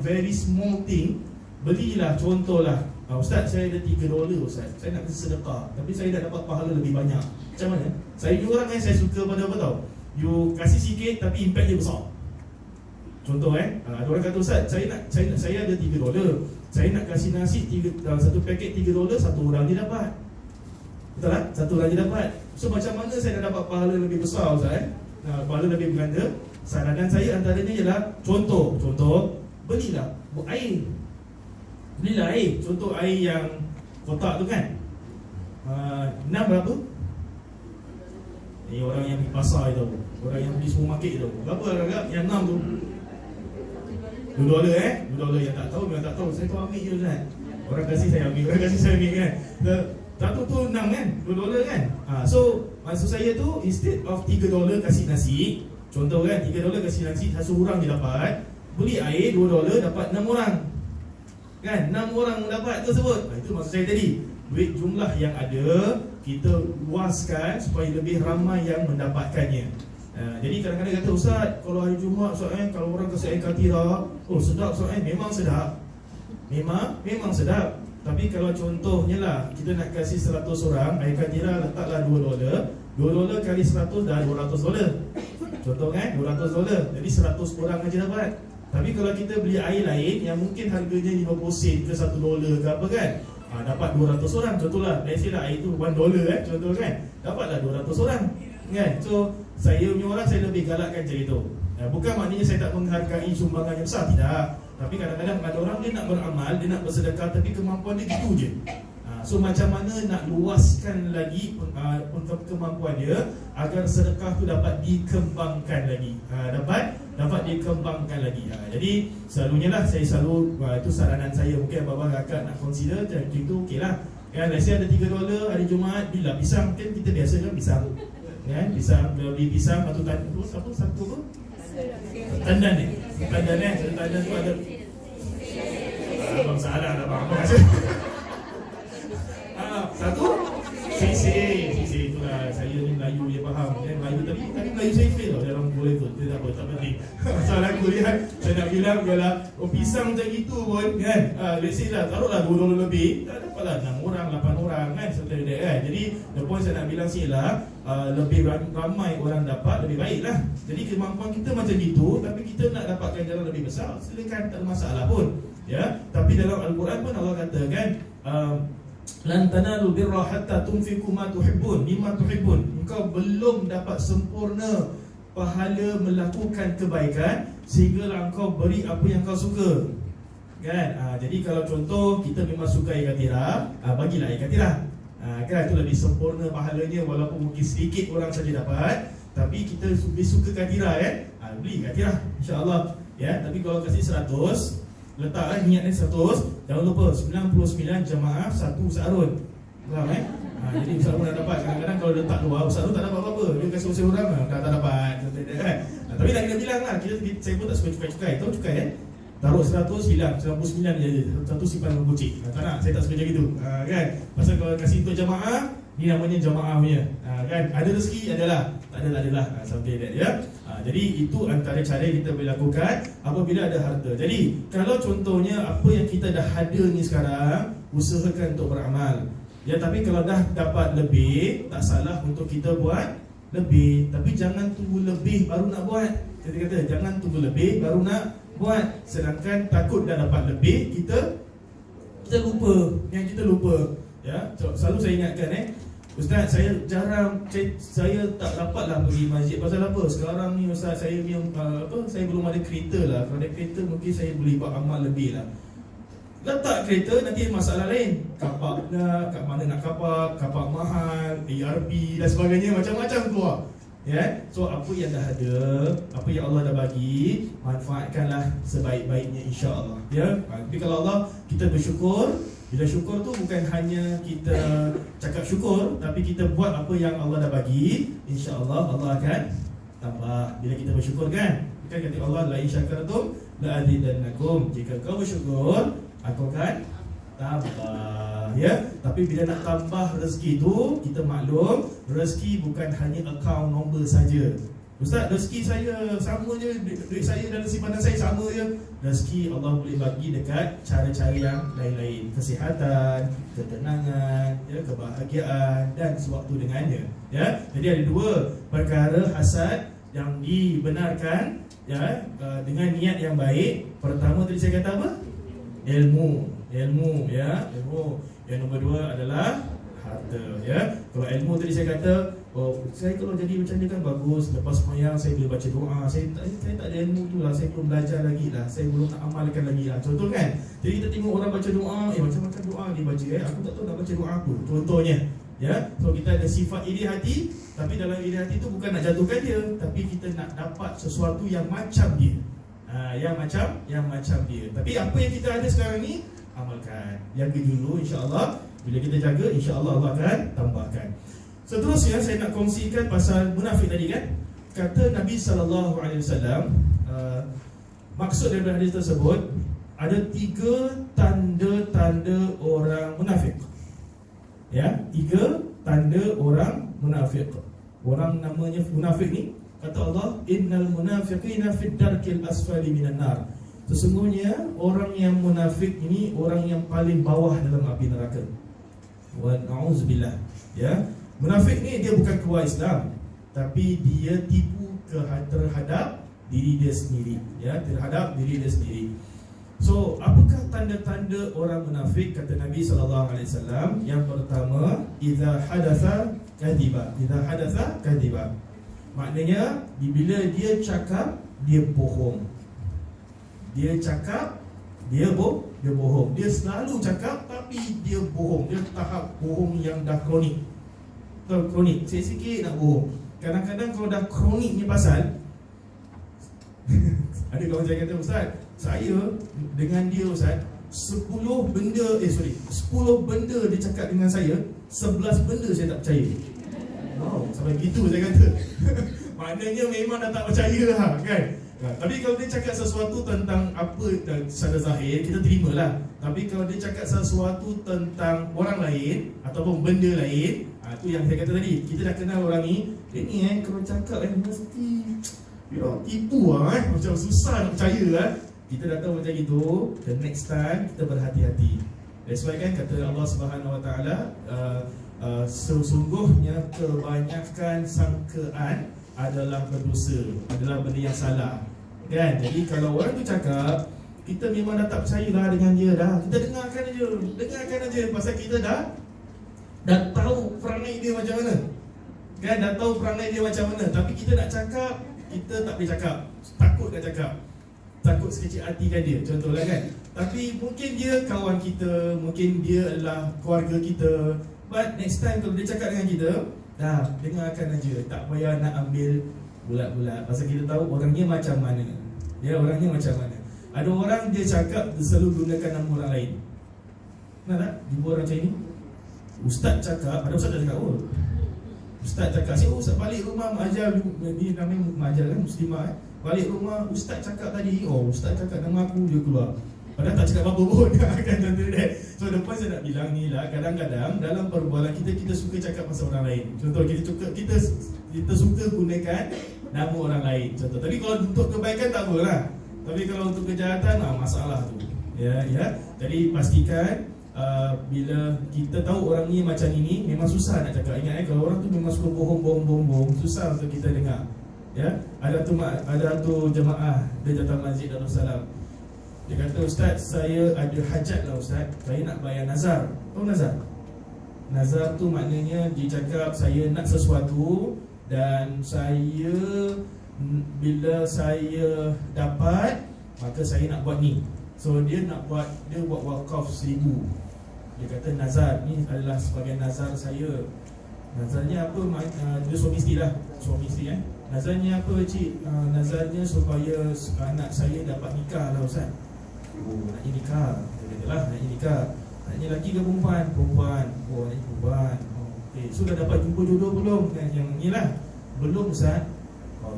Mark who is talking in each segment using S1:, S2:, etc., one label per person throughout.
S1: very small thing. Belilah, contohlah, Ustaz, saya ada $3 Ustaz, saya nak kasi sedekah, tapi saya dah dapat pahala lebih banyak. Macam mana? Saya ni orang saya suka pada apa tau, you kasih sikit tapi impact dia besar. Contoh ada orang kata, Ustaz, saya ada $3, saya nak kasih nasi satu paket $3, satu orang dia dapat. Betul tak? Satu orang dia dapat. So macam mana saya nak dapat pahala lebih besar, Ustaz? Pahala lebih berganda. Saranan saya antaranya ialah contoh, belilah air. Belilah air. Contoh air yang kotak tu kan, 6 berapa? Ni orang yang pergi pasar tu, orang yang pergi supermarket tu, berapa agak yang 6 tu? $2 $2 yang tak tahu, memang tak tahu. Saya tu ambil je Ustaz. Orang kasih saya ambil, orang kasih saya ambil kan. Satu tu 6 kan, $2 kan. So maksud saya tu, instead of $3 kasih nasi, contoh kan, $3 kasih nasi, satu orang dia dapat. Beli air $2, dapat 6 orang kan, 6 orang dapat tersebut. Itu maksud saya tadi, duit jumlah yang ada kita luaskan supaya lebih ramai yang mendapatkannya. Jadi kadang-kadang kata, Ustaz, kalau hari Jumaat Ustaz, kalau orang kasih air katira, oh sedap Ustaz, memang sedap. Memang sedap. Tapi kalau contohnya lah, kita nak kasih 100 orang, air katira letaklah $2, $2 kali 100 dah $200. Contoh kan, $200. Jadi 100 orang aja dapat. Tapi kalau kita beli air lain yang mungkin harganya 50 sen ke $1 ke apa kan, dapat 200 orang. Contohlah, let's say lah air tu $1 contoh kan, dapatlah 200 orang kan. So saya punya orang, saya lebih galakkan macam itu. Bukan maknanya saya tak menghargai sumbangan yang besar, tidak. Tapi kadang-kadang ada orang dia nak beramal, dia nak bersedekah, tapi kemampuan dia gitu je. So macam mana nak luaskan lagi kemampuan dia agar sedekah tu dapat dikembangkan lagi, dapat dikembangkan lagi. Jadi selalunya lah, saya selalu, itu saranan saya. Mungkin abang kakak nak consider macam itu, okey lah kan. Let's say ada $3 hari Jumaat, bila pisang kan, kita biasa kan pisang kan, beli pisang satu tandan tu, satu apa? Tandan tandan tu ada. Abang salah dah bang, apa maksud? Satu sisi itulah, saya ni Melayu je faham kan. Melayu tadi Melayu saya fail tau dalam boleh tu. Dia tak penting. Soalan aku lihat, saya nak bilang ialah pisang macam itu pun kan, let's say lah, taruhlah $2 lebih, tak dapatlah 6 orang, 8 orang kan, seperti dia kan. Jadi the point saya nak bilang sini lah, lebih ramai orang dapat, lebih baik lah. Jadi kemampuan kita macam itu, tapi kita nak dapatkan jalan lebih besar, silakan, tak ada masalah pun ya. Tapi dalam Al-Quran pun Allah kata kan, lan tanalu birra hatta tunfiqu ma tuhibbun mimma tuhibbun. Engkau belum dapat sempurna pahala melakukan kebaikan sehinggalah engkau beri apa yang kau suka kan. Jadi kalau contoh kita memang suka air katira, bagilah air katira kan, itu lebih sempurna pahalanya. Walaupun mungkin sedikit orang saja dapat, tapi kita lebih suka katira kan, beli katira insya-Allah ya. Tapi kalau kasih 100, letak niatnya 100, jangan lupa 99 jemaah, 1 Ustaz-Arun. Faham jadi Ustaz-Arun dah dapat. Kadang-kadang kalau letak 2, Ustaz-Arun tak dapat apa-apa, dia kasi usia orang dah tak dapat kan. Tapi nak kena bilang lah, saya pun tak suka cukai-cukai. Tahu cukai taruh 100, hilang 99 je, satu simpan dalam bucik. Tak nak, saya tak suka macam itu kan. Pasal kalau kasih untuk jemaah, ni namanya jemaah punya kan. Ada rezeki adalah, tak adalah sampai that ya. Jadi itu antara cara yang kita boleh lakukan apabila ada harta. Jadi kalau contohnya apa yang kita dah ada ni sekarang, usahakan untuk beramal ya. Tapi kalau dah dapat lebih, tak salah untuk kita buat lebih. Tapi jangan tunggu lebih baru nak buat. Jadi kata jangan tunggu lebih baru nak buat. Sedangkan takut dah dapat lebih, kita lupa. Yang kita lupa ya. Selalu saya ingatkan Ustaz, saya jarang, saya tak dapatlah pergi masjid. Pasal apa? Sekarang ni Ustaz, saya saya belum ada kereta lah. Kalau ada kereta mungkin saya boleh buat amal lebih lah. Letak kereta, nanti masalah lain. Kapak nak, kat mana nak kapak mahal, ERP dan sebagainya, macam-macam keluar ya. So apa yang dah ada, apa yang Allah dah bagi, manfaatkanlah sebaik-baiknya insya-Allah ya. Tapi kalau Allah, kita bersyukur. Bila syukur tu bukan hanya kita cakap syukur, tapi kita buat apa yang Allah dah bagi, insya-Allah Allah akan tambah. Bila kita bersyukur kan, kata Allah, la in syakartum la azidannakum. Jika kau bersyukur, aku akan tambah ya. Tapi bila nak tambah rezeki tu, kita maklum rezeki bukan hanya account number saja Ustaz, rezeki saya sama je, duit saya dalam simpanan saya sama je. Rezeki Allah boleh bagi dekat cara-cara yang lain-lain. Kesihatan, ketenangan, ya, kebahagiaan dan sewaktu dengannya. Ya, jadi ada dua perkara hasad yang dibenarkan, ya, dengan niat yang baik. Pertama tadi saya kata apa? Ilmu, ya, ilmu. Yang nombor dua adalah harta, ya. Kalau ilmu tadi saya kata, oh, saya kalau jadi macam ni kan bagus. Lepas semayang saya boleh baca doa. Saya tak ada ilmu tu lah. Saya belum belajar lagi lah. Saya belum nak amalkan lagi lah. Contoh kan. Jadi kita tengok orang baca doa. Macam-macam doa dia baca. Aku tak tahu nak baca doa aku. Contohnya, ya. So kita ada sifat iri hati. Tapi dalam iri hati tu bukan nak jatuhkan dia, tapi kita nak dapat sesuatu yang macam dia. Yang macam dia. Tapi apa yang kita ada sekarang ni, amalkan. Jaga dulu, insya-Allah. Bila kita jaga, insya-Allah Allah akan tambahkan. Seterusnya saya nak kongsikan pasal munafik tadi kan. Kata Nabi SAW, maksud daripada hadis tersebut, ada 3 tanda-tanda orang munafik. Ya, 3 tanda orang munafik. Orang namanya munafik ni, kata Allah, innal munafiqina fid darkil asfali minan nar. Sesungguhnya orang yang munafik ini orang yang paling bawah dalam api neraka. Wa na'udzubillah. Ya, munafik ni dia bukan keluar Islam, tapi dia tipu terhadap diri dia sendiri, ya, terhadap diri dia sendiri. So, apakah tanda-tanda orang munafik? Kata Nabi SAW, yang pertama, idza hadatsa kadhiba. Idza hadatsa kadhiba. Maknanya bila dia cakap, dia bohong. Dia cakap, dia bohong. Dia selalu cakap tapi dia bohong. Dia tahap bohong yang dah kronik. Kronik, sikit-sikit nak bohong. Kadang-kadang kalau dah kronik ni pasal ada kawan saya kata, Ustaz, saya dengan dia Ustaz 10 benda dia cakap dengan saya, 11 benda saya tak percaya. Wow, sampai gitu saya kata. Maknanya memang dah tak percaya lah kan. Tapi kalau dia cakap sesuatu tentang apa secara zahir, kita terimalah. Tapi kalau dia cakap sesuatu tentang orang lain ataupun benda lain, tu yang saya kata tadi, kita dah kenal orang ni. Dia ni kalau cakap mesti tipu lah macam susah nak percaya lah. Kita dah tahu macam itu. The next time kita berhati-hati. That's why kan kata Allah Subhanahu Wa Taala, sesungguhnya kebanyakan sangkaan adalah berdosa, adalah benda yang salah. Kan? Jadi kalau orang tu cakap, kita memang dah tak percayalah dengan dia dah. Kita dengarkan aja pasal kita dah tahu perangai dia macam mana. Kan, dah tahu perangai dia macam mana. Tapi kita nak cakap, kita tak boleh cakap. Takut nak cakap. Takut sekecil hatikan dia. Contohlah kan. Tapi mungkin dia kawan kita, mungkin dia adalah keluarga kita. But next time kalau dia cakap dengan kita, dah dengarkan aja. Tak payah nak ambil bulat-bulat. Pasal kita tahu orangnya macam mana. Ya, orangnya macam mana. Ada orang dia cakap, dia selalu gunakan nama orang lain. Pernah tak jumpa orang macam ni? Ustaz cakap, ada ustaz cakap, oh, ustaz cakap, ustaz balik rumah mengajar, ni namanya mengajar kan, muslimah balik rumah, ustaz cakap tadi, oh ustaz cakap nama aku, dia keluar. Padahal tak cakap apa pun kan, contoh dia. So depan saya nak bilang ni lah, kadang-kadang dalam perbualan kita suka cakap pasal orang lain. Contoh kita suka gunakan nama orang lain. Contoh, tapi kalau untuk kebaikan tak apalah. Tapi kalau untuk kejahatan, masalah tu. Ya. Jadi pastikan bila kita tahu orang ni macam ini, memang susah nak cakap. Ingat kalau orang tu memang suka bohong, susah untuk kita dengar. Ya, ada tu jemaah dia datang masjid Darussalam. Dia kata, Ustaz, saya ada hajat lah Ustaz, saya nak bayar nazar. Tahu nazar? Nazar tu maknanya dia cakap saya nak sesuatu dan saya bila saya dapat, maka saya nak buat ni. So dia buat wakaf 1000. Dia kata nazar ni adalah sebagai nazar saya. Nazarnya apa? Dia suami isteri lah. Suami isteri Nazarnya apa cik? Nazarnya supaya anak saya dapat nikah lah Ustaz. Oh, naknya nikah. Dia kata lah, naknya nikah. Naknya lelaki ke perempuan? Perempuan. Oh, naknya perempuan. Okay. So dah dapat jumpa jodoh belum? Yang ni lah. Belum Ustaz.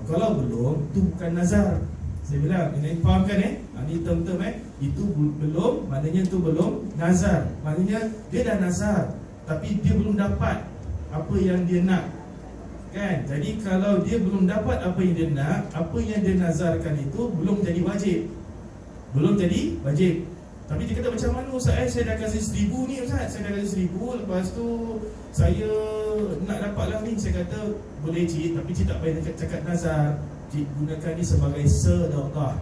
S1: Kalau belum, tu bukan nazar. Saya bilang, ini fahamkan ini term-term itu belum, maknanya itu belum nazar. Maknanya dia dah nazar, tapi dia belum dapat apa yang dia nak. kan? Jadi kalau dia belum dapat apa yang dia nak, apa yang dia nazarkan itu belum jadi wajib. Belum jadi wajib. Tapi dia kata macam mana Ustaz, saya dah kasih 1,000 ni Ustaz, saya dah kasih 1,000, lepas tu saya nak dapat lah ni. Saya kata boleh cik, tapi cik tak payah cakap nazar, cik gunakan ni sebagai sedekah.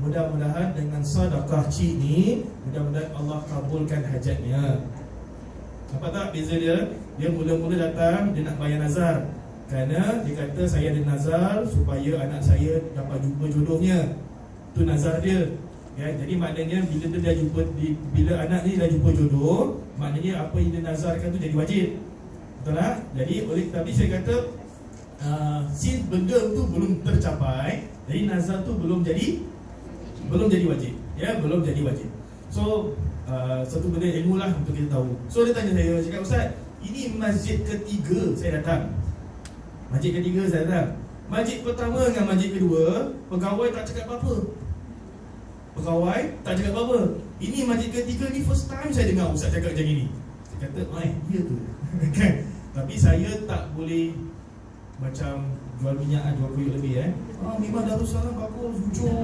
S1: Mudah-mudahan dengan sedekah cik ni, mudah-mudahan Allah kabulkan hajatnya. Nampak tak beza dia? Dia mula-mula datang, dia nak bayar nazar, kerana dia kata saya ada nazar supaya anak saya dapat jumpa jodohnya. Itu nazar dia. Ya, jadi maknanya bila dia dah jumpa, bila anak ni dah jumpa jodoh, maknanya apa yang dia nazarkan tu jadi wajib. Betul tak? Jadi oleh tapi saya kata since benda tu belum tercapai, jadi nazar tu belum jadi wajib. Ya, belum jadi wajib. So satu benda ilmu lah untuk kita tahu. So dia tanya saya, cakap Ustaz, ini masjid ketiga saya datang. Masjid ketiga saya datang. Masjid pertama dengan masjid kedua, pegawai tak cakap apa-apa. Pegawai tak cakap apa-apa. Ini masjid ketiga ni first time saya dengar Ustaz cakap macam ni. Saya kata, dia tu kan. Tapi saya tak boleh macam jual minyak, jual kuyuk lebih memang Darussalam bagus, jujur.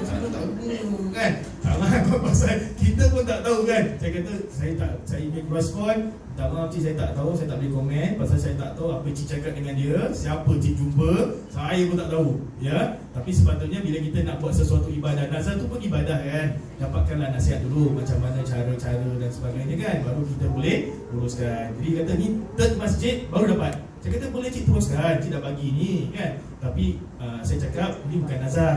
S1: Sana tak guna kan. Salah pasal kita pun tak tahu kan. Saya kata saya ingin respon, tak maaf cik, saya tak tahu, saya tak boleh komen pasal saya tak tahu apa cik cakap dengan dia, siapa cik jumpa, saya pun tak tahu. Ya, tapi sepatutnya bila kita nak buat sesuatu ibadah, nazar tu pun ibadah kan. Dapatkanlah nasihat dulu macam mana cara-cara dan sebagainya kan, baru kita boleh uruskan. Jadi kata ni third masjid baru dapat. Saya kata boleh cik teruskan, cik dah bagi ni kan. Tapi saya cakap ini bukan nazar,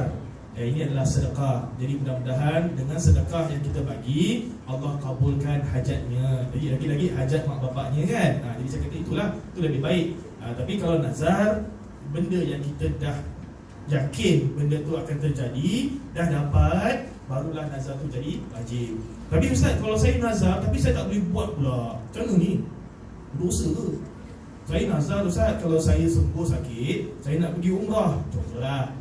S1: ini adalah sedekah. Jadi mudah-mudahan dengan sedekah yang kita bagi, Allah kabulkan hajatnya. Jadi lagi-lagi hajat mak bapaknya kan. Jadi saya kata itulah, itu lebih baik. Tapi kalau nazar, benda yang kita dah yakin benda tu akan terjadi, dah dapat, barulah nazar tu jadi wajib. Tapi Ustaz, kalau saya nazar tapi saya tak boleh buat pula, macam mana ni? Dosa tu. Saya nazar Ustaz, kalau saya sembuh sakit, saya nak pergi umrah.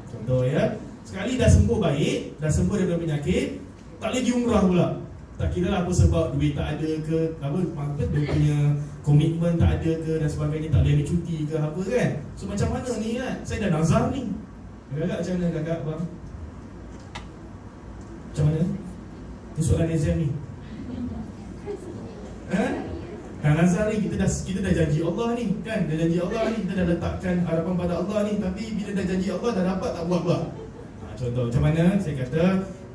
S1: Contoh ya. Sekali dah sembuh baik, dah sembuh daripada penyakit, tak boleh pergi umrah pula. Tak kira lah apa sebab, duit tak ada ke, dia punya komitmen tak ada ke dan sebagainya, tak boleh ambil cuti ke apa kan. So macam mana ni kan? Saya dah nazar ni. Kakak macam mana kakak bang? Macam mana? Ini soalan exam ni. Nazar ni kita dah janji Allah ni kan, dah janji Allah ni, kita dah letakkan harapan pada Allah ni, tapi bila dah janji Allah dah dapat tak buat pula. Contoh macam mana? Saya kata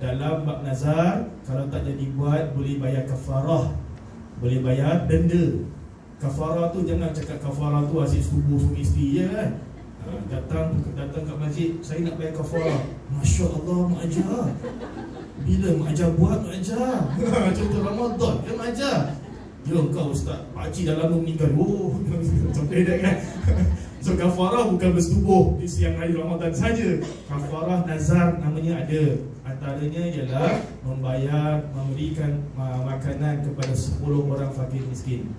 S1: dalam bab nazar, kalau tak jadi buat boleh bayar kafarah, boleh bayar denda. Kafarah tu jangan cakap kafarah tu asyik subuh suami isteri je kan. Datang kat masjid, saya nak bayar kafarah. Masya Allah, mak ajar. Bila mak ajar buat, mak ajar. Contoh Ramadan, dia mak ajar. Ya kau Ustaz, pakcik dah lama meninggal. Sampai dah kan. So kafarah bukan bersetubuh di siang hari Ramadan saja. Kafarah nazar namanya ada. Antaranya ialah memberikan makanan kepada 10 orang fakir miskin.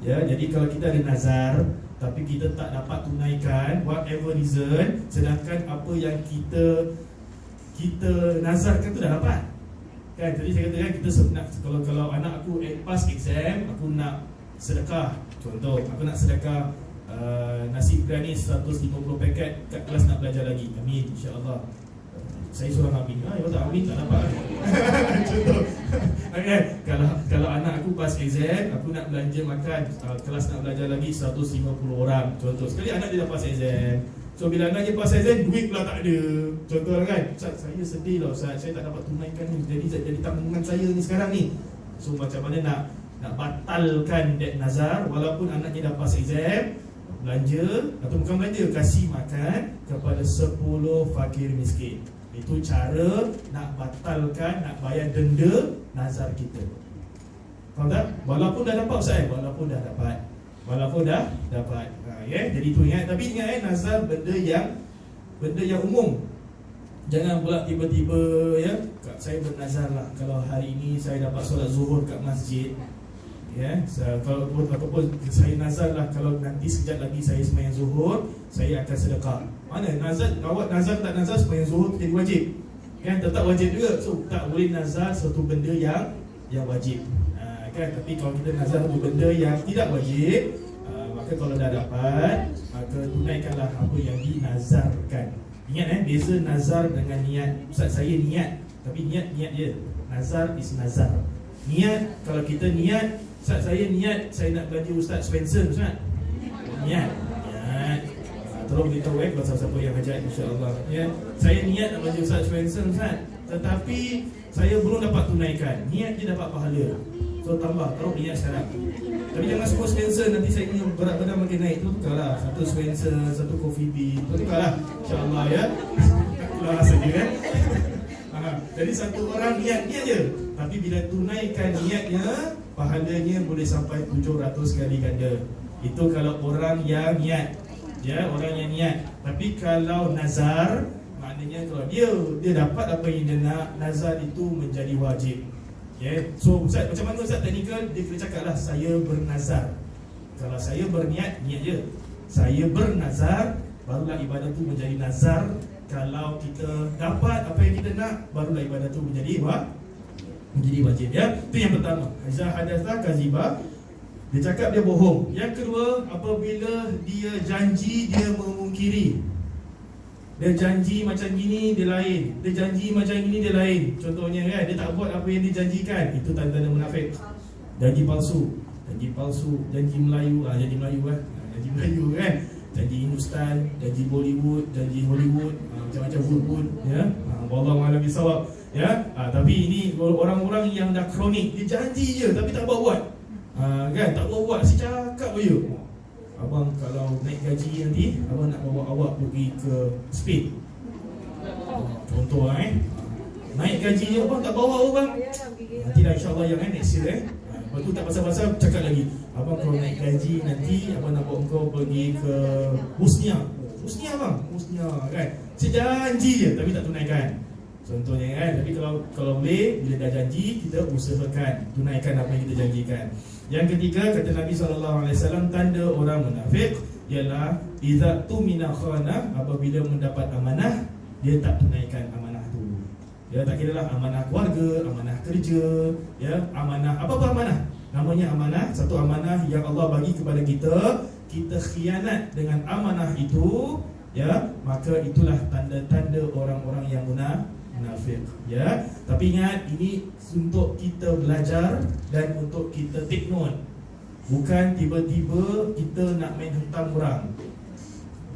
S1: Ya, jadi kalau kita ada nazar tapi kita tak dapat tunaikan, whatever reason, sedangkan apa yang kita nazarkan tu dah dapat. Kan, jadi saya kata kan, kita nak, kalau anak aku pass exam, aku nak sedekah. Contoh, aku nak sedekah nasi biryani 150 paket kat kelas nak belajar lagi. Amin, insya-Allah. Saya suruh amin. Ya tak amin tak dapat. Contoh. Okay, kalau anak aku pass exam, aku nak belanja makan, kelas nak belajar lagi 150 orang. Contoh, sekali anak dia dah pass exam. So bila anak dia pass exam, duit pula tak ada. Contoh lah kan, Ustaz, saya sedih lah Ustaz, saya tak dapat tunaikan ni, jadi tanggungan saya ni sekarang ni. So macam mana nak batalkan that nazar, walaupun anaknya dah pass exam, belanja, atau bukan belanja, kasih makan kepada 10 fakir miskin. Itu cara nak batalkan, nak bayar denda nazar kita. Faham tak? Walaupun dah dapat Ustaz, walaupun dah dapat. Jadi itu ingat. Tapi ingat nazar benda yang umum. Jangan pula tiba-tiba ya, saya bernazar lah, kalau hari ini saya dapat solat zuhur kat masjid, ya, kalau ataupun saya nazar lah, kalau nanti sekejap lagi saya sembahyang zuhur, saya akan sedekah. Mana nazar, awak nazar tak nazar sembahyang zuhur jadi wajib. Kan tetap wajib juga. So tak boleh nazar satu benda yang wajib. Kan, tapi kalau kita nazar satu benda yang tidak wajib, Maka kalau dah dapat, maka tunaikanlah apa yang dinazarkan. Ingat beza nazar dengan niat. Ustaz saya niat, tapi niat je. Nazar is nazar. Niat, kalau kita niat, Ustaz saya niat saya nak belanja Ustaz Spencer, Ustaz. Niat. Tolong beritahu kepada siapa yang hajat, insya-Allah. Ya, saya niat nak belanja Ustaz Spencer, Ustaz. Tetapi saya belum dapat tunaikan. Niat je dapat pahala. So tambah, taruh niat sekarang. Tapi jangan semua Spencer, nanti saya punya berat badan makin naik. Itu tukarlah. Satu Spencer, satu Coffee Bean. Itu tukarlah, insya-Allah ya. Itulah saja kan. Jadi satu orang niat je. Tapi bila tunaikan niatnya, pahalanya boleh sampai 700 kali ganda. Itu kalau orang yang niat. Ya, orang yang niat. Tapi kalau nazar, maknanya kalau dia dapat apa yang dia nak, nazar itu menjadi wajib. Ya, so Ustaz, macam mana Ustaz teknikal? Dia kena cakap lah, saya bernazar. Kalau saya berniat, niat je. Saya bernazar, barulah ibadah tu menjadi nazar. Kalau kita dapat apa yang kita nak, barulah ibadah tu menjadi wajib. Ya, itu yang pertama. Iza hadatha kaziba, dia cakap dia bohong. Yang kedua, apabila dia janji, dia memungkiri. Dia janji macam gini, dia lain. Dia janji macam gini, dia lain. Contohnya kan, dia tak buat apa yang dijanjikan. Itu tanda-tanda munafik. Janji palsu. Janji Melayu. Janji Melayu kan. Janji Melayu kan. Janji Hindustan, janji Bollywood, janji Hollywood, macam-macam Wood. Ya. Wallahu a'lam bishawab. Ya. Tapi ini orang-orang yang dah kronik. Dia janji je tapi tak buat. Kan, tak buat, si cakap je. Abang kalau naik gaji nanti, abang nak bawa awak pergi ke Spain. Contoh naik gaji je, abang tak bawa abang. Nantilah insyaAllah yang next year Lepas tu tak pasal-pasal cakap lagi, abang kalau naik gaji nanti, abang nak bawa kau pergi ke Bosnia bang, Bosnia kan. Si janji je tapi tak tunaikan. Contohnya kan. Tapi kalau boleh, bila dah janji, kita usahakan tunaikan apa yang kita janjikan. Yang ketiga, kata Nabi SAW, tanda orang munafik ialah idza tumina khana, apabila mendapat amanah, dia tak tunaikan amanah tu. Ya, tak kiralah amanah keluarga, amanah kerja, ya, amanah apa-apa amanah. Namanya amanah, satu amanah yang Allah bagi kepada kita, kita khianat dengan amanah itu, ya, maka itulah tanda-tanda orang-orang yang munafik. Ya, tapi ingat, ini untuk kita belajar dan untuk kita take note. Bukan tiba-tiba kita nak main hentam orang.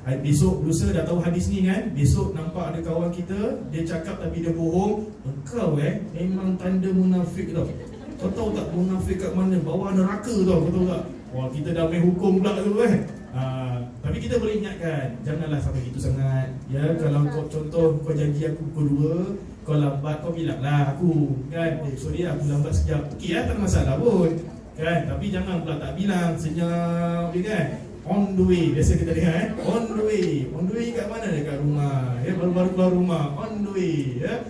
S1: Besok lusa dah tahu hadis ni kan. Besok nampak ada kawan kita, dia cakap tapi dia bohong. Engkau memang tanda munafik tau. Kau tahu tak munafik kat mana? Bawah neraka tau, kau tahu tak? Wah, kita dah main hukum pula tu tapi kita boleh ingatkan, janganlah sampai gitu sangat. Ya, kalau kau contoh kau janji aku pukul 2, kau lambat, kau bilanglah aku kan, sorry aku lambat sekejap. Okey tak ada masalah pun kan. Tapi jangan pula tak bilang, senyap kan. On the way, biasa kita dengar on the way kat mana? Dekat rumah. Ya, baru-baru keluar rumah, on the way ya.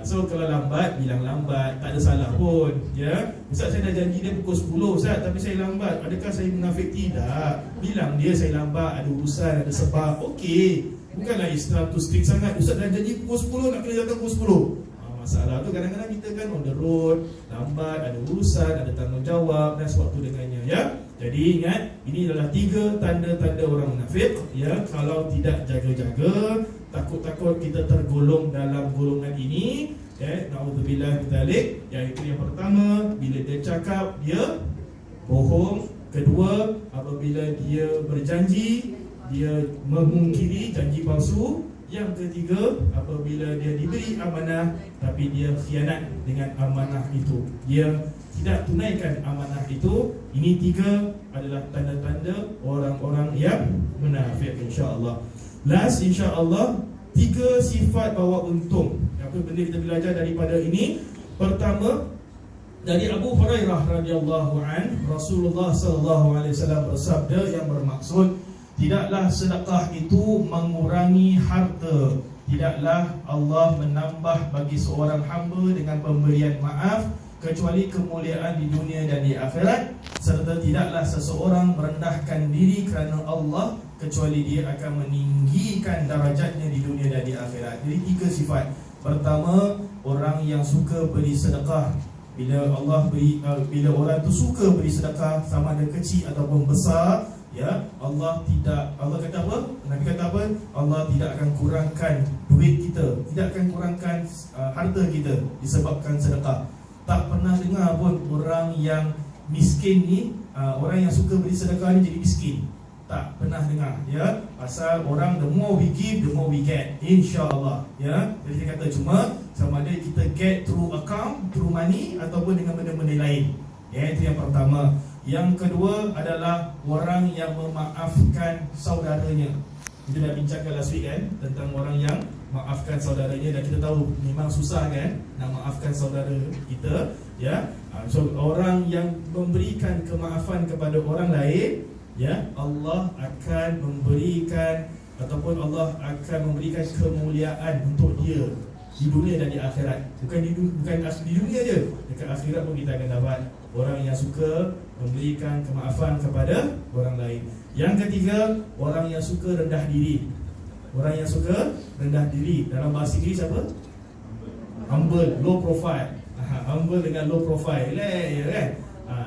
S1: So kalau lambat, bilang lambat, tak ada salah pun. Ya, Ustaz saya dah janji dia pukul 10 Ustaz, tapi saya lambat. Adakah saya munafik? Tidak. Bilang dia saya lambat, ada urusan, ada sebab. Okey. Bukanlah Islam tu strict sangat. Ustaz dah janji pukul 10, nak kena datang pukul 10. Masalah tu kadang-kadang kita kan on the road, lambat, ada urusan, ada tanggungjawab dan sewaktu dengannya. Ya. Jadi ingat, ini adalah 3 tanda-tanda orang munafik. Ya, kalau tidak jaga-jaga, takut-takut kita tergolong dalam golongan ini. Ya, naudzubillah min dzalik. Iaitu yang pertama, bila dia cakap dia bohong. Kedua, apabila dia berjanji, dia memungkiri, janji palsu. Yang ketiga, apabila dia diberi amanah tapi dia khianat dengan amanah itu, dia tidak tunaikan amanah itu. Ini 3 adalah tanda-tanda orang-orang yang munafik, insya-Allah. Last, insya-Allah, 3 sifat bawa untung. Apa benda kita belajar daripada ini? Pertama, dari Abu Hurairah radhiyallahu an, Rasulullah sallallahu alaihi wasallam bersabda yang bermaksud, tidaklah sedekah itu mengurangi harta. Tidaklah Allah menambah bagi seorang hamba dengan pemberian maaf kecuali kemuliaan di dunia dan di akhirat. Serta tidaklah seseorang merendahkan diri kerana Allah kecuali dia akan meninggikan darajatnya di dunia dan di akhirat. Jadi 3 sifat. Pertama, orang yang suka beri sedekah. Bila Allah beri, bila orang tu suka beri sedekah, sama ada kecil ataupun besar, Ya, Allah kata apa? Nabi kata apa? Allah tidak akan kurangkan duit kita, tidak akan kurangkan harta kita disebabkan sedekah. Tak pernah dengar pun orang yang miskin ni, orang yang suka beri sedekah ni jadi miskin. Tak pernah dengar, ya. Pasal orang, the more we give, the more we get, insya-Allah, ya. Jadi dia kata cuma sama ada kita get through account, through money, ataupun dengan benda-benda lain. Ya, itu yang pertama. Yang kedua adalah orang yang memaafkan saudaranya. Kita dah bincangkan last week kan, tentang orang yang maafkan saudaranya, dan kita tahu memang susah kan nak maafkan saudara kita, ya. So orang yang memberikan kemaafan kepada orang lain, ya, Allah akan memberikan ataupun Allah akan memberikan kemuliaan untuk dia di dunia dan di akhirat. Bukan di dunia je, dekat akhirat pun kita akan dapat orang yang suka memberikan kemaafan kepada orang lain. Yang ketiga, orang yang suka rendah diri. Orang yang suka rendah diri, dalam bahasa Inggeris apa? Humble, low profile. Humble dengan low profile, ya kan?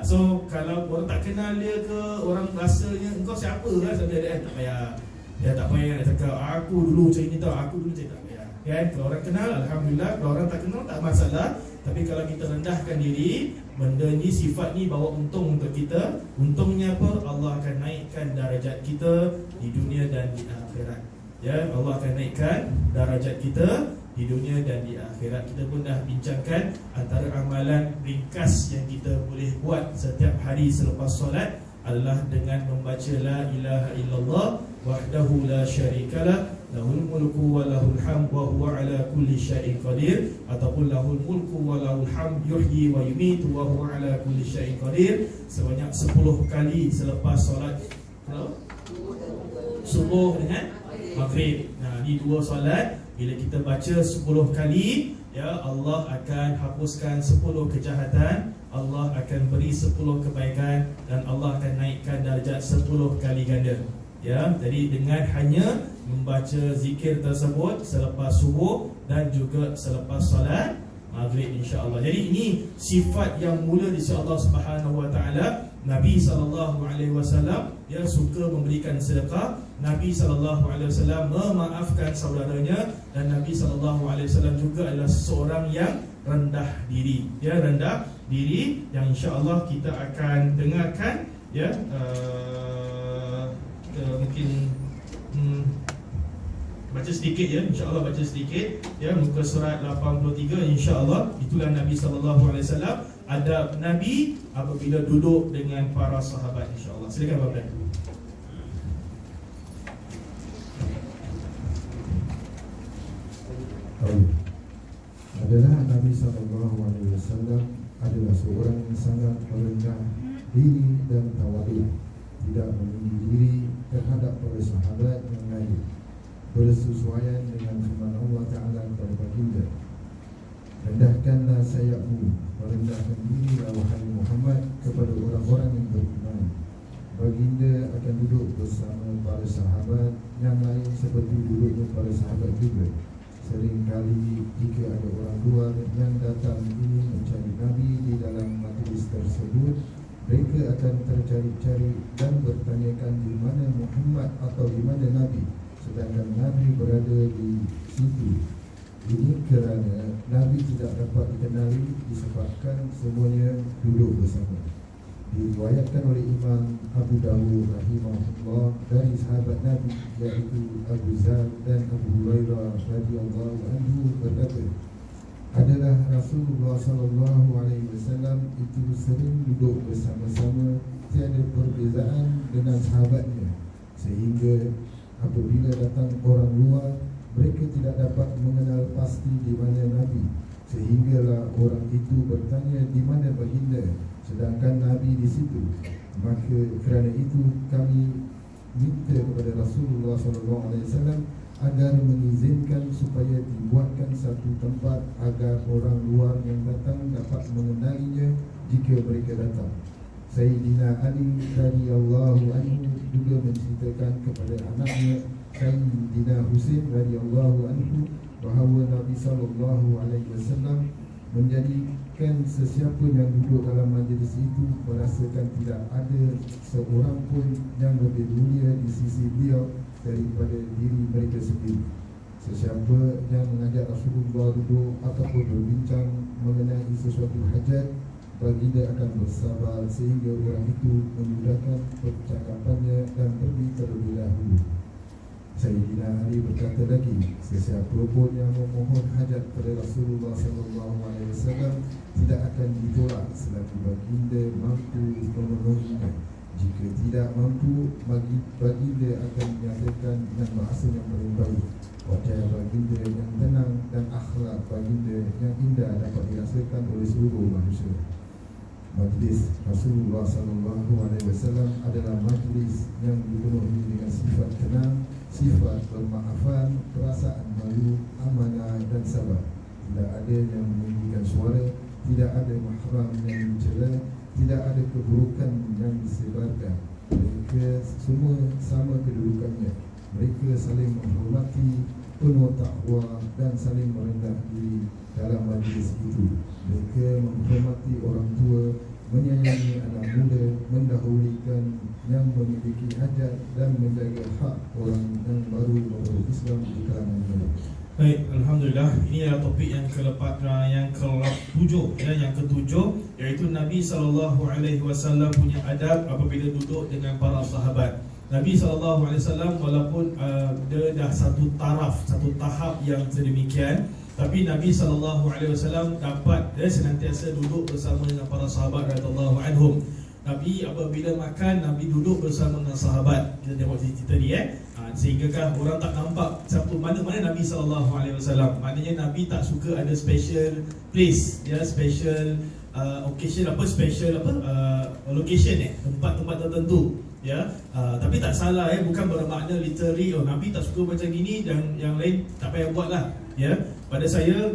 S1: So kalau orang tak kenal dia ke, orang rasanya engkau siapa kan, sampai tak payah. Dia tak payah nak cakap aku dulu macam ni tau, aku dulu macam tak payah. Kan? Kalau orang kenal, alhamdulillah. Kalau orang tak kenal, tak masalah. Tapi kalau kita rendahkan diri, benda ni, sifat ni bawa untung untuk kita. Untungnya apa? Allah akan naikkan darajat kita di dunia dan di akhirat. Ya, Allah akan naikkan darajat kita di dunia dan di akhirat. Kita pun dah bincangkan antara amalan ringkas yang kita boleh buat setiap hari selepas solat adalah dengan membaca la ilaha illallah wahdahu la syarikalah lahul mulku wa lahul hamd wa huwa ala kulli syai'in qadir, ataupun lahul mulku wa lahul hamd yuhyi wa yumitu wa huwa ala kulli syai'in qadir, sebanyak 10 kali selepas solat subuh dengan maghrib. Nah, di dua solat bila kita baca 10 kali, ya, Allah akan hapuskan 10 kejahatan, Allah akan beri 10 kebaikan, dan Allah akan naikkan darjat 10 kali ganda. Ya, jadi dengan hanya membaca zikir tersebut selepas subuh dan juga selepas solat maghrib, insya-Allah. Jadi ini sifat yang mula di sisi Allah Subhanahu wa taala. Nabi SAW dia suka memberikan sedekah. Nabi SAW memaafkan saudaranya, dan Nabi SAW juga adalah seorang yang rendah diri. Ya, rendah diri, yang insya-Allah kita akan dengarkan, ya, mungkin baca sedikit, ya, insya-Allah baca sedikit, ya, muka surat 83, insya-Allah. Itulah Nabi SAW, adab Nabi apabila duduk dengan para sahabat, insya-Allah. Silakan Bapak.
S2: Adalah Nabi SAW adalah seorang yang sangat merendah diri dan tawadu, tidak meninggi diri terhadap para sahabat yang lain, bersesuaian dengan firman Allah Ta'ala kepada baginda, rendahkanlah sayapmu, merendahkan dirilah wahai Muhammad kepada orang-orang yang beriman. Baginda akan duduk bersama para sahabat yang lain seperti duduknya para sahabat juga. Seringkali jika ada orang luar yang datang ingin mencari Nabi di dalam majlis tersebut, mereka akan tercari-cari dan bertanyakan di mana Muhammad atau di mana Nabi, sedangkan Nabi berada di situ. Ini kerana Nabi tidak dapat dikenali disebabkan semuanya duduk bersama. Diriwayatkan oleh Imam Abu Dawud rahimahullah dari sahabat Nabi, iaitu Abu Zar dan Abu Hurairah radhiyallahu anhu berkata, adalah Rasulullah SAW itu sering duduk bersama-sama, tiada perbezaan dengan sahabatnya, sehingga apabila datang orang luar, mereka tidak dapat mengenal pasti di mana Nabi, sehinggalah orang itu bertanya di mana baginda, sedangkan Nabi di situ. Maka kerana itu kami minta kepada Rasulullah SAW agar mengizinkan supaya dibuatkan satu tempat agar orang luar yang datang dapat mengenalinya jika mereka datang. Sayyidina Ali radhiyallahu anhu juga menceritakan kepada anaknya Sayyidina Husain radhiyallahu anhu bahawa Nabi SAW menjadi menyebabkan sesiapa yang duduk dalam majlis itu merasakan tidak ada seorang pun yang lebih mulia di sisi beliau daripada diri mereka sendiri. Sesiapa yang mengajak Rasulullah duduk ataupun berbincang mengenai sesuatu hajat, baginda akan bersabar sehingga orang itu memudahkan percakapannya dan pergi terlebih dahulu. Sayyidina Ali berkata lagi, sesiapa pun yang memohon hajat pada Rasulullah SAW tidak akan ditolak selagi baginda mampu memenuhinya. Jika tidak mampu, baginda akan menyatakan dengan bahasa yang paling baik. Wajah baginda yang tenang dan akhlak baginda yang indah dapat dirasakan oleh seluruh manusia. Majlis Rasulullah SAW adalah majlis yang dipenuhi dengan sifat tenang, sifat bermaafan, perasaan malu, amanah dan sabar. Tidak ada yang meninggikan suara, tidak ada mahram yang dicela, tidak ada keburukan yang disebarkan. Mereka semua sama kedudukannya. Mereka saling menghormati, penuh takwa dan saling merendah diri dalam majlis itu. Mereka menghormati orang tua, menyayangi anak muda, mendahulukan yang memiliki hajat dan menjaga hak orang yang baru memeluk Islam di kalangan mereka.
S1: Baik, Alhamdulillah. Ini adalah topik yang ke-7 ya, yang ke-7, iaitu Nabi SAW punya adab apabila duduk dengan para sahabat. Nabi SAW walaupun dia dah satu tahap yang sedemikian, tapi Nabi SAW dapat dia senantiasa duduk bersama dengan para sahabat radhiyallahu anhum. Nabi apabila makan, Nabi duduk bersama dengan sahabat. Kita tengok cerita ni sehingga orang tak nampak siapa mana Nabi SAW. Maknanya Nabi tak suka ada special place, ya, special occasion, location, tempat-tempat tertentu, ya. Tapi tak salah, bukan bermakna literally Nabi tak suka macam gini dan yang lain tak payah buat lah, ya. Pada saya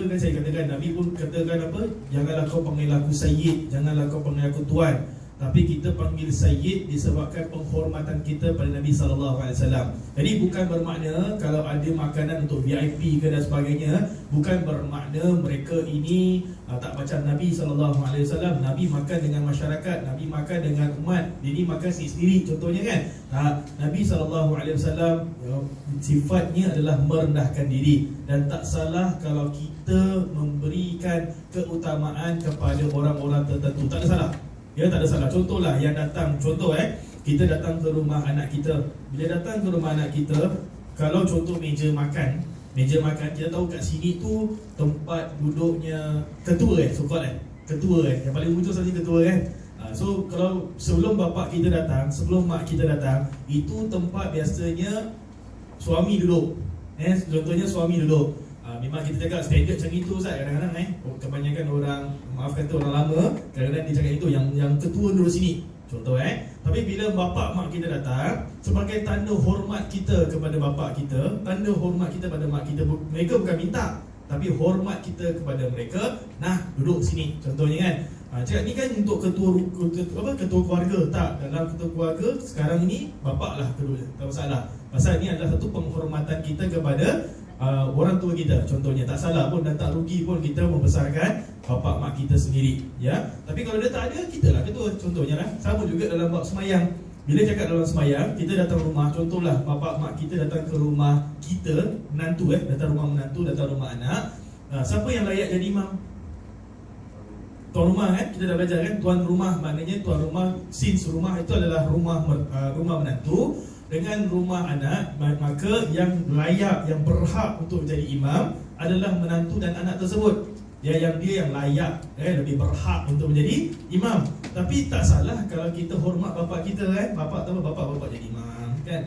S1: kan saya katakan, Nabi pun katakan apa, janganlah kau panggil aku sayyid, janganlah kau panggil aku tuan, tapi kita panggil sayyid disebabkan penghormatan kita pada Nabi SAW. Jadi bukan bermakna kalau ada makanan untuk VIP ke dan sebagainya, bukan bermakna mereka ini tak macam Nabi SAW. Nabi makan dengan masyarakat, Nabi makan dengan umat, jadi makan sendiri contohnya kan. Nabi SAW sifatnya adalah merendahkan diri, dan tak salah kalau kita memberikan keutamaan kepada orang-orang tertentu, tak ada salah. Ya, tak ada salah. Contohlah yang datang, kita datang ke rumah anak kita. Bila datang ke rumah anak kita, kalau contoh meja makan, kita tahu kat sini tu tempat duduknya ketua ketua yang paling ujung sekali ketua kan. So kalau sebelum bapak kita datang, sebelum mak kita datang, itu tempat biasanya suami duduk. Contohnya suami duduk. Memang kita cakap standard macam itu Ustaz. Kadang-kadang kebanyakan orang, maaf kata orang lama, kadang-kadang dia cakap itu yang ketua duduk sini, contoh Tapi bila bapak mak kita datang, sebagai tanda hormat kita kepada bapak kita, tanda hormat kita pada mak kita, mereka bukan minta, tapi hormat kita kepada mereka, duduk sini contohnya kan. Cakap ni kan untuk ketua keluarga. Tak, dalam ketua keluarga sekarang ini bapak lah kedua, tak masalah. Pasal ni adalah satu penghormatan kita kepada orang tua kita, contohnya. Tak salah pun dan tak rugi pun kita membesarkan bapak mak kita sendiri, ya. Tapi kalau dia tak ada, kita lah ketua, contohnya lah. Sama juga dalam bab semayang. Bila cakap dalam semayang, kita datang rumah, contohlah bapak mak kita datang ke rumah kita, menantu datang rumah menantu, datang rumah anak. Siapa yang layak jadi imam? Tuan rumah kita dah belajar kan. Tuan rumah maknanya tuan rumah, since rumah itu adalah rumah menantu dengan rumah anak, maka yang layak, yang berhak untuk menjadi imam adalah menantu dan anak tersebut. Yang dia yang layak, lebih berhak untuk menjadi imam. Tapi tak salah kalau kita hormat bapak kita bapak jadi imam kan.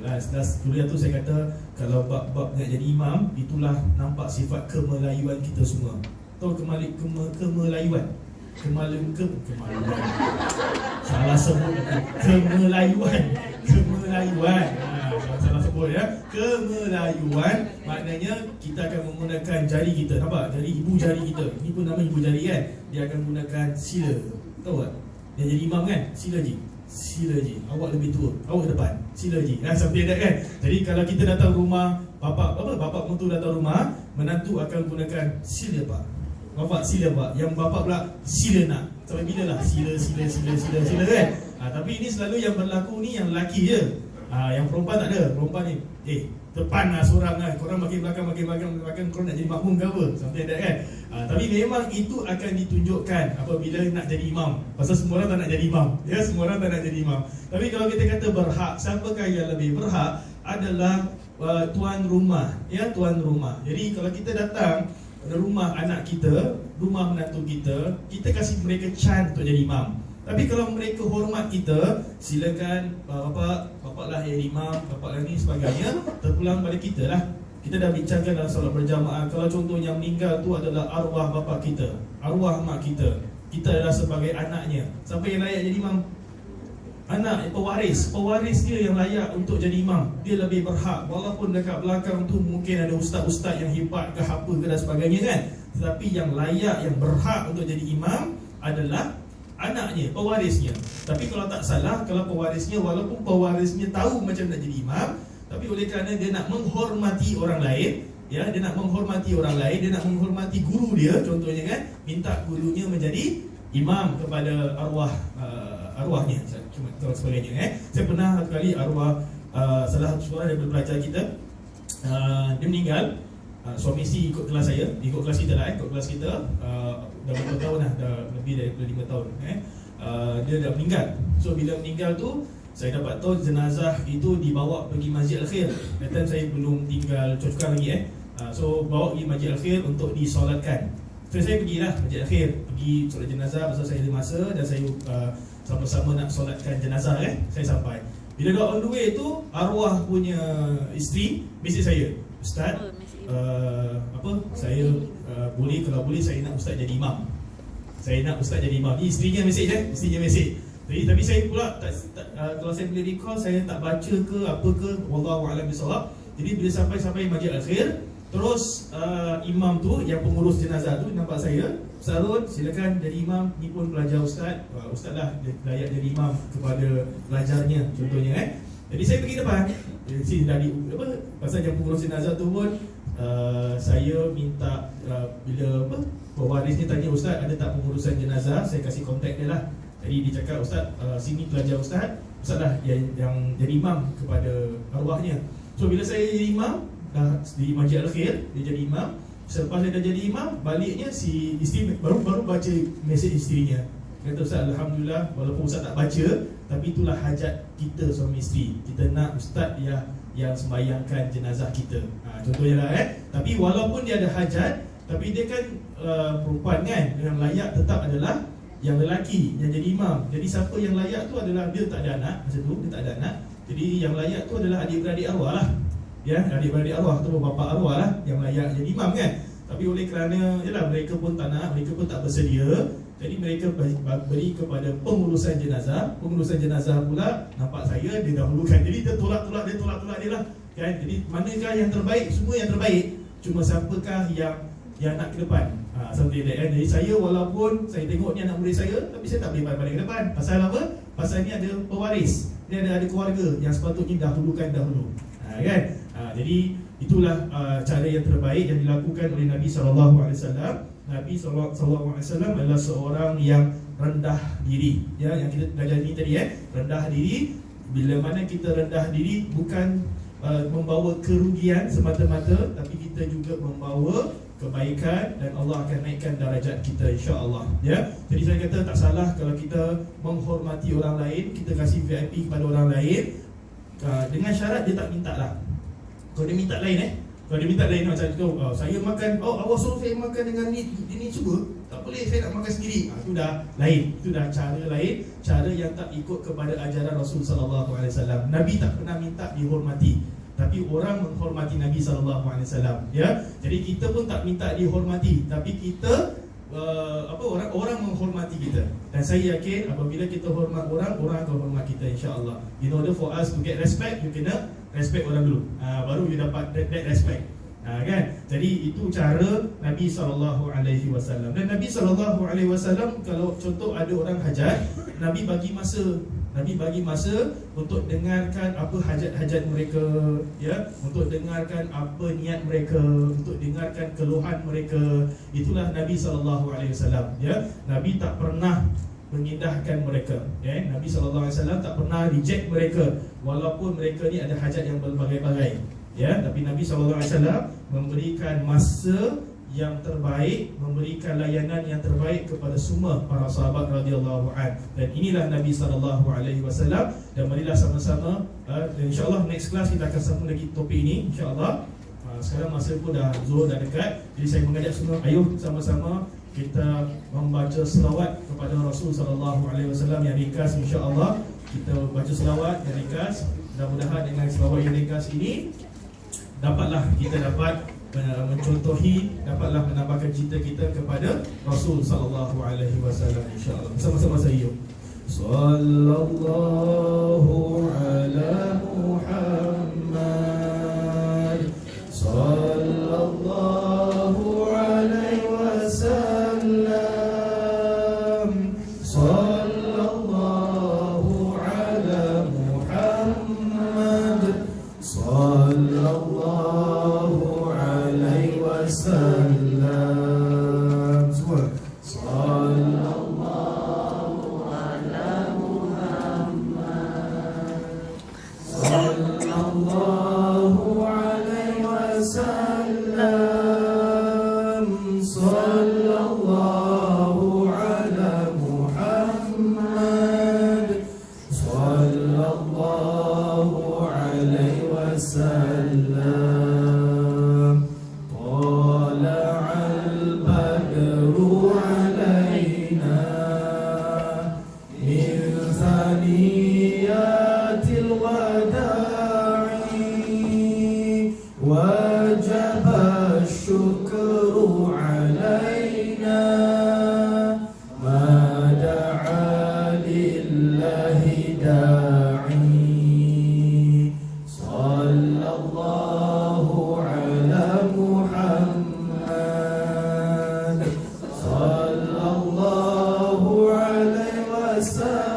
S1: Last kuliah tu saya kata, kalau bab nak jadi imam, itulah nampak sifat kemelayuan kita semua. Tahu kemelayuan? Kemaluan. Salah sebut kemelayuan. Salah sebut ya. Kemelayuan maknanya kita akan menggunakan jari kita. Nampak? Ibu jari kita. Ini pun nama ibu jari kan. Dia akan menggunakan sila. Tahu tak? Dia jadi imam kan? Sila je. Awak lebih tua, awak depan. Sila je. Sampai dah kan. Jadi kalau kita datang rumah Bapa mentua datang rumah, menantu akan gunakan sila pak. Bapa sila pak, yang bapa pula sila nak. Sampai bila lah sila kan. Tapi ini selalu yang berlaku ni yang lelaki je. Yang perempuan tak ada. Perempuan ni depan lah seorang kan. Korang makin belakang korang nak jadi makmum ke apa, something like that kan. Tapi memang itu akan ditunjukkan apabila nak jadi imam. Pasal semua orang tak nak jadi imam. Ya, semua orang tak nak jadi imam. Tapi kalau kita kata berhak, siapakah yang lebih berhak adalah tuan rumah. Ya, tuan rumah. Jadi kalau kita datang pada rumah anak kita, rumah menantu kita, kita kasih mereka chance untuk jadi imam. Tapi kalau mereka hormat kita, silakan bapak lah yang imam, bapak lah ni sebagainya, terpulang pada kita lah. Kita dah bincangkan dalam solat berjamaah. Kalau contohnya meninggal tu adalah arwah bapa kita, arwah mak kita, kita adalah sebagai anaknya. Siapa yang layak jadi imam? Anak, pewaris dia yang layak untuk jadi imam. Dia lebih berhak. Walaupun dekat belakang tu mungkin ada ustaz-ustaz yang hebat ke apa ke dan sebagainya kan, tetapi yang layak, yang berhak untuk jadi imam adalah anaknya, pewarisnya. Tapi kalau tak salah, kalau pewarisnya, walaupun pewarisnya tahu macam nak jadi imam, tapi oleh kerana dia nak menghormati orang lain, ya, dia nak menghormati orang lain, dia nak menghormati guru dia, contohnya kan, minta gurunya menjadi imam kepada arwahnya, cuma sebagainya. Saya pernah satu kali arwah salah satu seorang daripada pelajar kita, dia meninggal. Suami isteri ikut kelas saya, ikut kelas kita lah, ikut kelas kita dah berapa tahun dah, dah lebih daripada 5 tahun. Dia dah meninggal. So bila meninggal tu, saya dapat tahu jenazah itu dibawa pergi Masjid Al-Khair. That time saya belum tinggal Choa Chu Kang lagi So bawa pergi Masjid Al-Khair untuk disolatkan. So saya pergilah Masjid Al-Khair, pergi solat jenazah pasal saya ada masa dan saya sama-sama nak solatkan jenazah Saya sampai. Bila dah on the way tu, arwah punya isteri mesej saya, Ustaz, saya boleh, kalau boleh saya nak ustaz jadi imam. Saya nak ustaz jadi imam. Ni isterinya mesej isterinya mesej. Tapi saya pula kalau saya boleh recall, saya tak baca ke apa ke, wallahu a'lam bissawab. Jadi bila sampai Masjid Al-Khair, terus imam tu yang pengurus jenazah tu nampak saya, Ustaz Harun, silakan jadi imam. Ni pun pelajar ustaz. Ustaz lah layak jadi imam kepada pelajarnya, contohnya Jadi saya pergi depan. Sini dari pasal yang pengurus jenazah tu pun saya minta bila pewaris ni tanya, Ustaz ada tak pengurusan jenazah, saya kasih kontak dia lah. Jadi dia cakap, Ustaz sini pelajar Ustaz lah yang jadi imam kepada arwahnya. So bila saya jadi imam dah di Masjid Al-Khair, dia jadi imam. Selepas dia dah jadi imam, baliknya si isteri baru baca mesej isterinya. Kata, Ustaz, alhamdulillah, walaupun Ustaz tak baca, tapi itulah hajat kita suami isteri. Kita nak Ustaz yang sembahyangkan jenazah kita. Contohnya lah Tapi walaupun dia ada hajat, tapi dia kan perempuan kan, yang layak tetap adalah yang lelaki yang jadi imam. Jadi siapa yang layak tu adalah, dia tak ada anak masa tu, dia tak ada anak. Jadi yang layak tu adalah adik-beradik arwah lah. Ya, adik-beradik arwah tu bapa arwah lah yang layak jadi imam kan. Tapi oleh kerana mereka pun tak nak, mereka pun tak bersedia, jadi mereka beri kepada pengurusan jenazah. Pengurusan jenazah pula nampak saya, dia dahulukan. Jadi dia tolak dia lah kan. Jadi manakah yang terbaik? Semua yang terbaik. Cuma siapakah yang nak ke depan? Something like that Jadi saya, walaupun saya tengok ni anak murid saya, tapi saya tak boleh balik ke depan. Pasal apa? Pasal ni ada pewaris, ni ada keluarga yang sepatutnya dahulukan dahulu kan. Jadi itulah cara yang terbaik yang dilakukan oleh Nabi SAW. Nabi SAW adalah seorang yang rendah diri. Ya, yang kita belajar ni tadi rendah diri. Bila mana kita rendah diri, bukan membawa kerugian semata-mata, tapi kita juga membawa kebaikan dan Allah akan naikkan darajat kita, insya-Allah. Ya. Jadi saya kata tak salah kalau kita menghormati orang lain, kita kasih VIP kepada orang lain, dengan syarat dia tak minta lah. Kalau dia minta lain kalau dia minta lain macam tu, saya makan, awak suruh saya makan dengan ini cuba, tak boleh, saya nak makan sendiri. Itu dah lain, itu dah cara lain, cara yang tak ikut kepada ajaran Rasul sallallahu alaihi wasallam. Nabi tak pernah minta dihormati, tapi orang menghormati Nabi sallallahu alaihi wasallam. Ya, jadi kita pun tak minta dihormati, tapi kita orang menghormati kita. Dan saya yakin apabila kita hormat orang akan hormat kita, insya-Allah. In order for us to get respect, you kena respect orang dulu, baru you dapat that respect, kan? Jadi itu cara Nabi SAW. Dan Nabi SAW, kalau contoh ada orang hajat, Nabi bagi masa Nabi bagi masa untuk dengarkan apa hajat-hajat mereka, ya, untuk dengarkan apa niat mereka, untuk dengarkan keluhan mereka. Itulah Nabi SAW, ya. Nabi tak pernah mengindahkan mereka, ya. Nabi SAW tak pernah reject mereka walaupun mereka ni ada hajat yang berbagai-bagai, ya. Tapi Nabi SAW memberikan masa yang terbaik, memberikan layanan yang terbaik kepada semua para sahabat radhiyallahu an. Dan inilah Nabi SAW. Dan marilah sama-sama, insya-Allah next class kita akan sambung lagi topik ini, insya-Allah. Sekarang masa pun dah zuhur dah dekat. Jadi saya mengajak semua, ayuh sama-sama kita membaca selawat kepada Rasul SAW yang ringkas, insya-Allah. Kita baca selawat yang ringkas. Mudah-mudahan dengan selawat yang ringkas ini dapatlah kita dapat mencontohi, dapatlah menambahkan cinta kita kepada Rasul sallallahu alaihi wasallam, insya-Allah. Sama-sama saya. Sallallahu ala Muhammad, sallallahu alaihi wasallam, sallallahu ala Muhammad, sallallahu wasallam. Semua sallallahu ala Muhammad, sallallahu alaihi wasallam, sallallahu ala Muhammad, sallallahu alaihi wasallam. وجب الشكر علينا ما دعا لله داعي صلى الله على محمد صلى الله عليه وسلم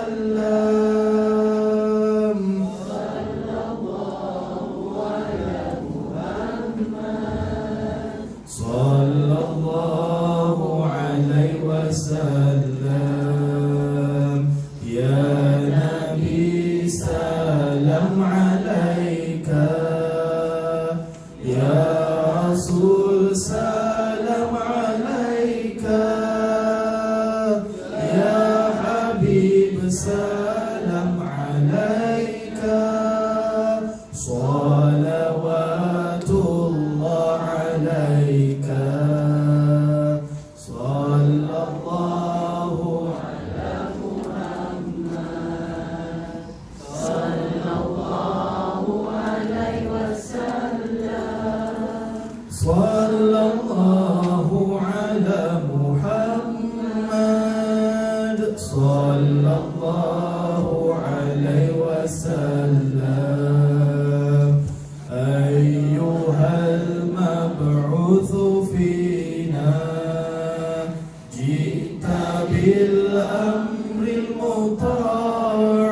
S1: صلى الله عليه وسلم يا نبي سلام عليك يا رسول سلام عليك يا حبيب سلام عليك صلوات الله عليك صلى الله على محمد صلى الله عليه وسلم صلى الله على محمد صلى الله عليه وسلم أيها المبعوث فينا جئت بالأمر المطاع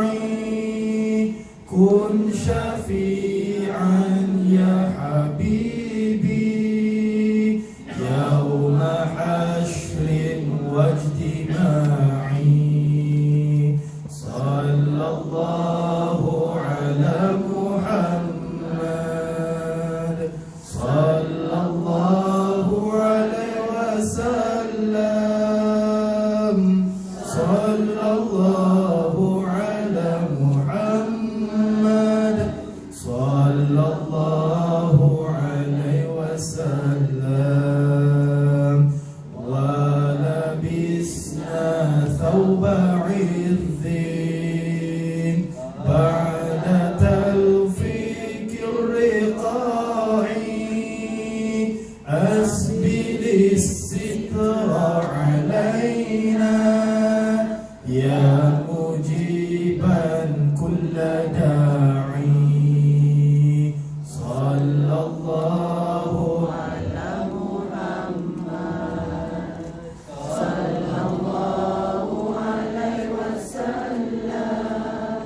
S1: كن شفيعا يا حبيبي يوم حشر واجتماع صلى الله على محمد صلى الله عليه وسلم صلى الله على محمد صلى الله عليه وسلم ولبسنا ثوب عز بعد تلفيك الرقاع أسبل الستر علينا يا مجيبا كل داعي صلى الله على محمد صلى الله عليه وسلم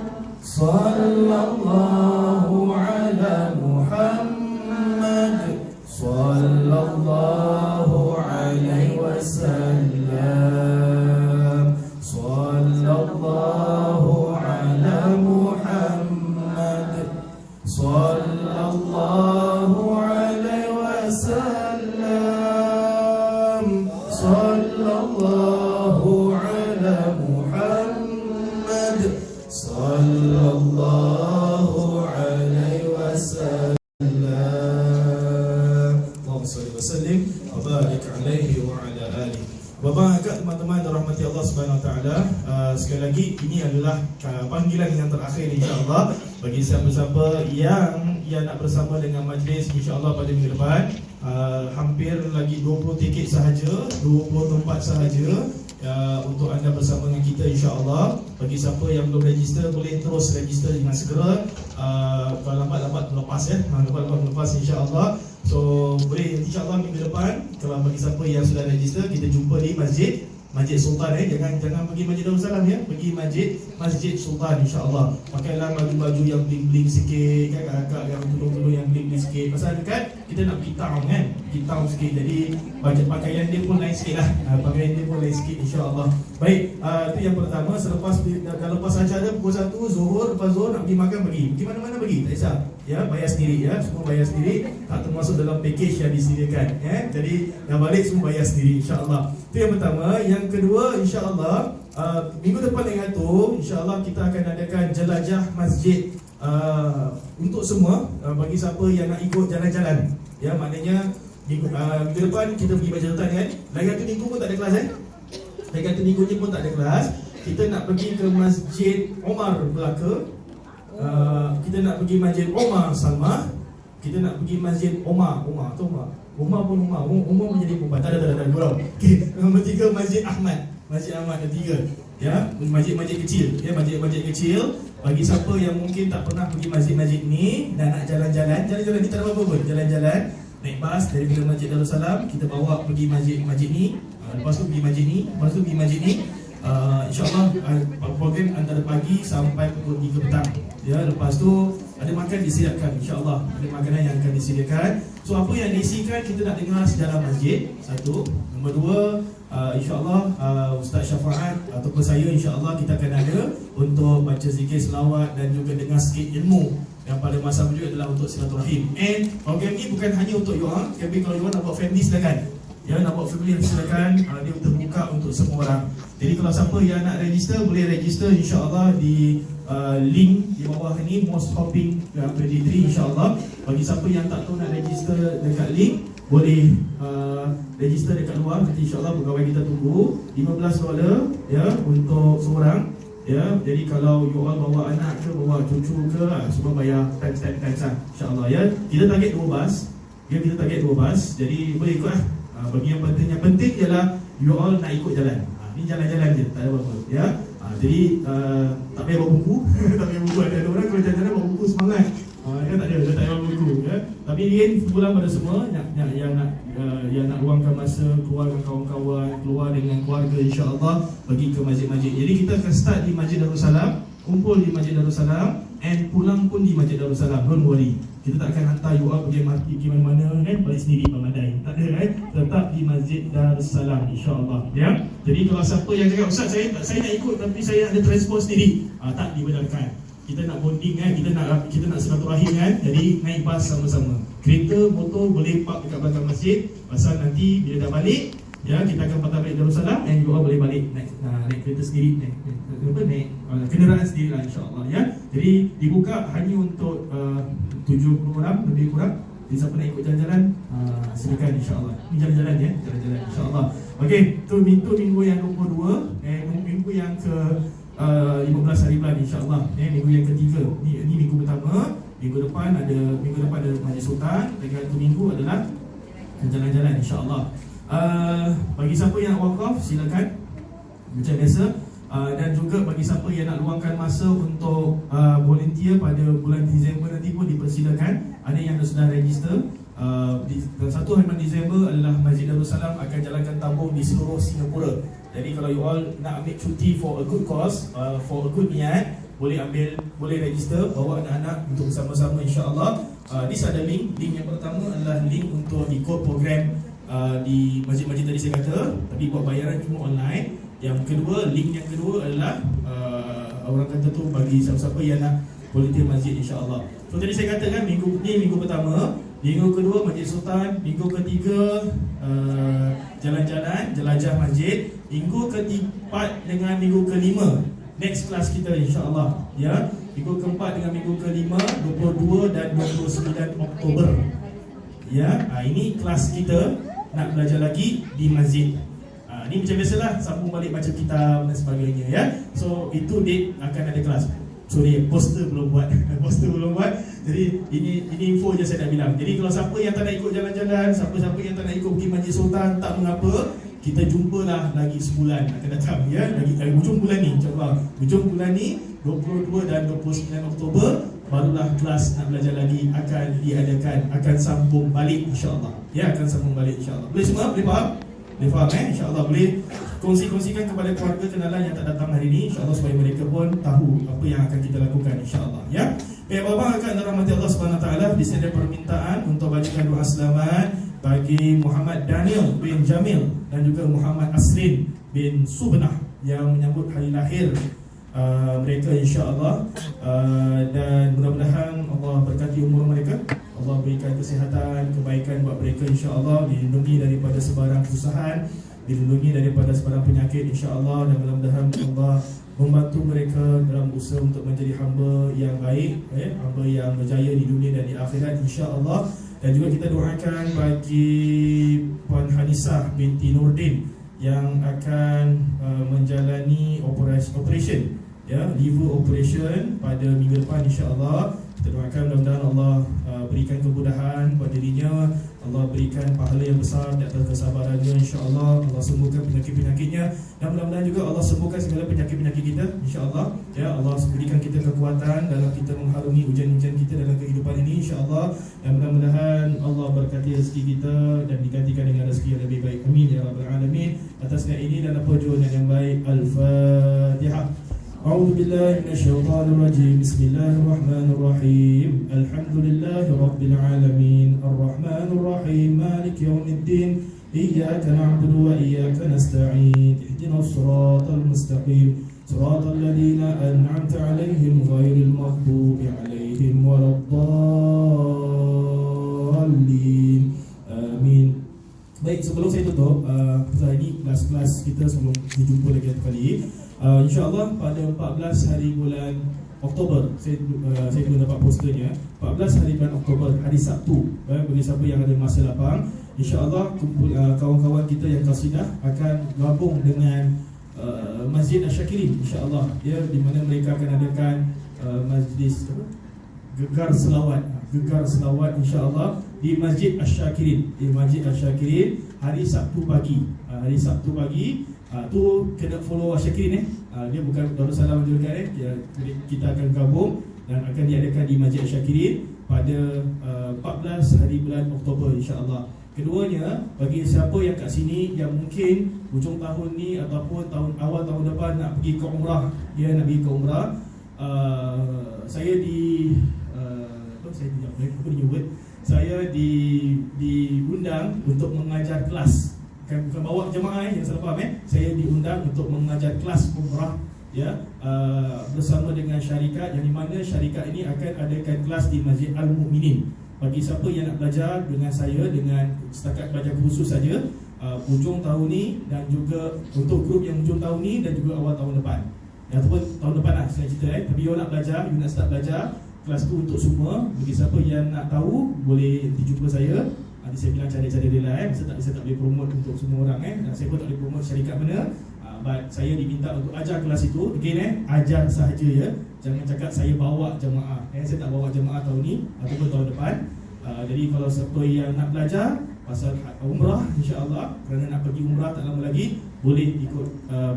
S1: Sallallahu ala Muhammad, sallallahu alaihi wasallam, sallallahu ala Muhammad, sallallahu alaihi wasallam, sallallahu ala Muhammad, sallallahu alaihi wasallam. Allahumma salli wa sallim wa barik alaihi wa ala alihi. Bapak, teman-teman rahmati Allah Subhanahu wa taala, sekali lagi ini adalah panggilan yang terakhir insya-Allah bagi siapa-siapa yang nak bersama dengan majlis insya-Allah pada minggu depan. Hampir lagi 20 tiket sahaja, 20 tempat sahaja untuk anda bersama dengan kita insya-Allah. Bagi siapa yang belum register boleh terus register dengan segera. Kalau lambat-lambat melepas lambat-lambat melepas insya-Allah. So boleh insya-Allah minggu depan. Kalau bagi siapa yang sudah register, kita jumpa di Masjid Sultan. Jangan pergi Masjid Darussalam ya, pergi Masjid Sultan insya-Allah. Pakailah baju-baju yang bling-bling sikit kan, kakak yang tudung-tudung yang bling-bling sikit. Pasal dekat kita nak pergi town kan, pergi town sikit. Jadi pakaian dia pun lain sikit lah. Pakaian dia pun lain sikit insya-Allah. Baik, itu yang pertama. Lepas acara pukul 1 Zuhur, lepas Zuhur nak pergi makan, pergi mana-mana pergi, tak kisah. Ya, bayar sendiri ya, semua bayar sendiri, tak termasuk dalam package yang disediakan ya. Jadi yang balik semua bayar sendiri insya-Allah. Itu yang pertama. Yang kedua insya-Allah minggu depan dengan tu insya-Allah kita akan adakan jelajah masjid untuk semua bagi siapa yang nak ikut jalan-jalan. Ya, maknanya minggu depan kita pergi baca catatan kan. Lagi satu minggu pun tak ada kelas Lagi satu minggunya pun tak ada kelas. Kita nak pergi ke Masjid Omar Melaka. Kita nak pergi Masjid Omar Salmah. Kita nak pergi Masjid Omar menjadi perempuan. Tak ada gurau. Okey, nombor 3 Masjid Ahmad. Masjid Ahmad ada 3. Ya, masjid-masjid kecil. Ya, masjid-masjid kecil. Bagi siapa yang mungkin tak pernah pergi masjid-masjid ni dan nak jalan-jalan ni tak ada apa-apa pun. Jalan-jalan, naik bas daripada Masjid Darussalam, kita bawa pergi masjid ni. Lepas tu pergi masjid ni, InsyaAllah program antara pagi sampai pukul 3 petang. Ya, lepas tu ada makan disediakan insyaAllah. Ada makanan yang akan disediakan. So apa yang diisikan, kita nak dengar sejarah masjid. Satu. Nombor 2, insyaAllah Ustaz Syafaat ataupun saya insyaAllah kita akan ada untuk baca zikir selawat dan juga dengar sikit ilmu. Yang pada masa juga adalah untuk silaturahim. And program ni bukan hanya untuk you all, tapi kalau you all nak buat family silakan. Ya, nak buat family silakan. Dia terbuka untuk semua orang. Jadi kalau siapa yang nak register, boleh register insyaAllah di link di bawah ni, Most Hopping Peditri insyaAllah. Bagi siapa yang tak tahu nak register dekat link, boleh register dekat luar. Nanti insyaAllah pegawai kita tunggu $15 ya untuk seorang. Ya, jadi kalau you all bawa anak ke, bawa cucu ke, semua bayar times lah insyaAllah ya. Kita target 2 bas. Ya, kita target 2 bas. Jadi boleh ikut lah. Bagi yang penting ialah you all nak ikut jalan. Ni jalan-jalan je, tak ada apa-apa ya. Jadi tak payah bawa buku. Tak payah buku. Ada orang kalau jalan-jalan bawa buku semangat. Ya, tak ada bawa buku ya. Tapi again, pulang pada semua yang nak luangkan masa, keluar dengan kawan-kawan, keluar dengan keluarga insya-Allah, pergi ke masjid-masjid. Jadi kita akan start di Masjid Darussalam, kumpul di Masjid Darussalam, and pulang pun di Masjid Darussalam. Don't worry. Kita tak akan hantar you all pergi mana-mana kan, balik sendiri Pamadai. Tak ada kan? Tetap di Masjid Darussalam insya-Allah ya. Jadi kalau siapa yang cakap, Ustaz saya nak ikut tapi saya ada transport sendiri, tak dibenarkan. Kita nak bonding kan, kita nak silaturahim kan. Jadi naik bas sama-sama. Kereta, motor boleh park dekat belakang masjid. Pasal nanti bila dah balik ya, kita akan patah balik Darussalam, dan you all boleh balik naik kereta sendiri, naik kenderaan sendiri lah insya-Allah ya. Jadi dibuka hanya untuk 70 orang lebih kurang. Jadi siapa nak ikut jalan-jalan, silakan insya-Allah. Ini jalan-jalan ya, jalan-jalan insya-Allah. Okey, tu minggu yang 22, minggu yang ke 15 hari bulan insya-Allah. Minggu yang ketiga. Ni minggu pertama. Minggu depan ada Masjid Sultan. Dan satu minggu adalah jalan-jalan insya-Allah. Bagi siapa yang nak wakaf, silakan macam biasa. Dan juga bagi siapa yang nak luangkan masa untuk volunteer pada bulan Disember nanti pun dipersilakan. Ada yang sudah register. Dan 1 hari Disember adalah Masjid Darussalam akan jalankan tabung di seluruh Singapura. Jadi kalau you all nak ambil cuti for a good cause, for a good niat, boleh ambil, boleh register, bawa anak-anak untuk bersama-sama insya-Allah. Di sana link yang pertama adalah link untuk ikut program di masjid-masjid tadi saya kata, tapi buat bayaran cuma online. Yang kedua, link yang kedua adalah orang kata tu bagi siapa-siapa yang nak volunteer masjid insya-Allah. So tadi saya katakan minggu ni minggu pertama, minggu kedua Masjid Sultan, minggu ketiga jalan-jalan jelajah masjid, minggu keempat dengan minggu kelima next class kita insya-Allah ya. Minggu keempat dengan minggu kelima 22 dan 29 Oktober. Ya, ini kelas kita nak belajar lagi di masjid. Ini macam biasalah, sambung balik baca kitab dan sebagainya ya. So itu date akan ada kelas. Sorry, poster belum buat. Poster belum buat. Jadi ini info je saya nak bilang. Jadi kalau siapa yang tak nak ikut jalan-jalan, siapa-siapa yang tak nak ikut pergi Masjid Sultan, tak mengapa, kita jumpalah lagi sebulan akan datang ya. Lagi hujung bulan ni, insya-Allah. Hujung bulan ni 22 dan 29 Oktober barulah kelas nak belajar lagi akan diadakan, akan sambung balik insya-Allah. Ya, akan sambung balik insya-Allah. Boleh semua? Boleh faham? Boleh faham insya-Allah. Boleh kongsikan kepada keluarga kenalan yang tak datang hari ini insya-Allah supaya mereka pun tahu apa yang akan kita lakukan insya-Allah ya. Baik, Bapak akan dirahmati Allah Subhanahu taala, di sini ada permintaan untuk bacakan doa selamat bagi Muhammad Daniel bin Jamil dan juga Muhammad Asrin bin Subnah yang menyambut hari lahir mereka insya-Allah, dan mudah-mudahan Allah berkati umur mereka, Allah berikan kesihatan, kebaikan buat mereka insya-Allah, dilindungi daripada sebarang kesusahan, dilindungi daripada sebarang penyakit insya-Allah, dan mudah-mudahan Allah membantu mereka dalam usaha untuk menjadi hamba yang baik, hamba yang berjaya di dunia dan di akhirat insya-Allah. Dan juga kita doakan bagi Puan Hanisah binti Nurdin yang akan menjalani operation ya, liver operation pada minggu depan insya-Allah. Kita doakan mudah-mudahan Allah berikan kemudahan pada dirinya, Allah berikan pahala yang besar di atas kesabarannya insya-Allah. Allah sembuhkan penyakit-penyakitnya, dan mudah-mudahan juga Allah sembuhkan segala penyakit-penyakit kita insya-Allah ya. Allah berikan kita kekuatan dalam kita mengharungi ujian-ujian kita dalam kehidupan ini insya-Allah, dan mudah-mudahan Allah berkati rezeki kita dan digantikan dengan rezeki yang lebih baik. Amin ya rabbal alamin. Atas niat ini dan apa jua yang baik, Al-Fatihah. أعوذ بالله من الشيطان الرجيم بسم الله الرحمن الرحيم الحمد لله رب العالمين الرحمن الرحيم مالك يوم الدين إياك نعبد وإياك نستعين اهدنا الصراط المستقيم صراط الذين أنعمت عليهم غير المغضوب عليهم ولا الضالين آمين. Baik, sebelum saya tutup, ini kelas-kelas kita sebelum dijumpa lagi satu kali. InsyaAllah pada 14 hari bulan Oktober, saya belum dapat posternya, 14 hari bulan Oktober, hari Sabtu, bagi siapa yang ada masa lapang, InsyaAllah kawan-kawan kita yang qasidah akan gabung dengan Masjid Asy-Syakirin InsyaAllah ya, di mana mereka akan adakan majlis Gegar Selawat insyaAllah di Masjid Asy-Syakirin, hari Sabtu pagi. Tu kena follow Asy-Syakirin dia bukan Darussalam juga kita akan gabung dan akan diadakan di Masjid Asy-Syakirin pada 14 hari bulan Oktober insya-Allah. Keduanya, bagi siapa yang kat sini yang mungkin hujung tahun ni ataupun awal tahun depan nak pergi ke umrah, nak pergi ke umrah, saya diundang untuk mengajar kelas. Bukan bawa jemaah yang salah faham Saya diundang untuk mengajar kelas umrah ya, bersama dengan syarikat, yang di mana syarikat ini akan adakan kelas di Masjid Al-Mu'minin. Bagi siapa yang nak belajar dengan saya, dengan setakat belajar khusus saja, hujung tahun ni, dan juga untuk grup yang hujung tahun ni dan juga awal tahun depan ataupun tahun depan lah saya cerita tapi you nak belajar, you nak start belajar, kelas tu untuk semua. Bagi siapa yang nak tahu, boleh dijumpa saya. Nanti saya bilang cara-cara dia lah saya tak boleh promote untuk semua orang dan saya pun tak boleh promote syarikat mana. But saya diminta untuk ajar kelas itu. Again ajar sahaja ya. Jangan cakap saya bawa jemaah. Saya tak bawa jemaah tahun ni ataupun tahun depan. Jadi kalau siapa yang nak belajar pasal umrah insya-Allah, kerana nak pergi umrah tak lama lagi, boleh ikut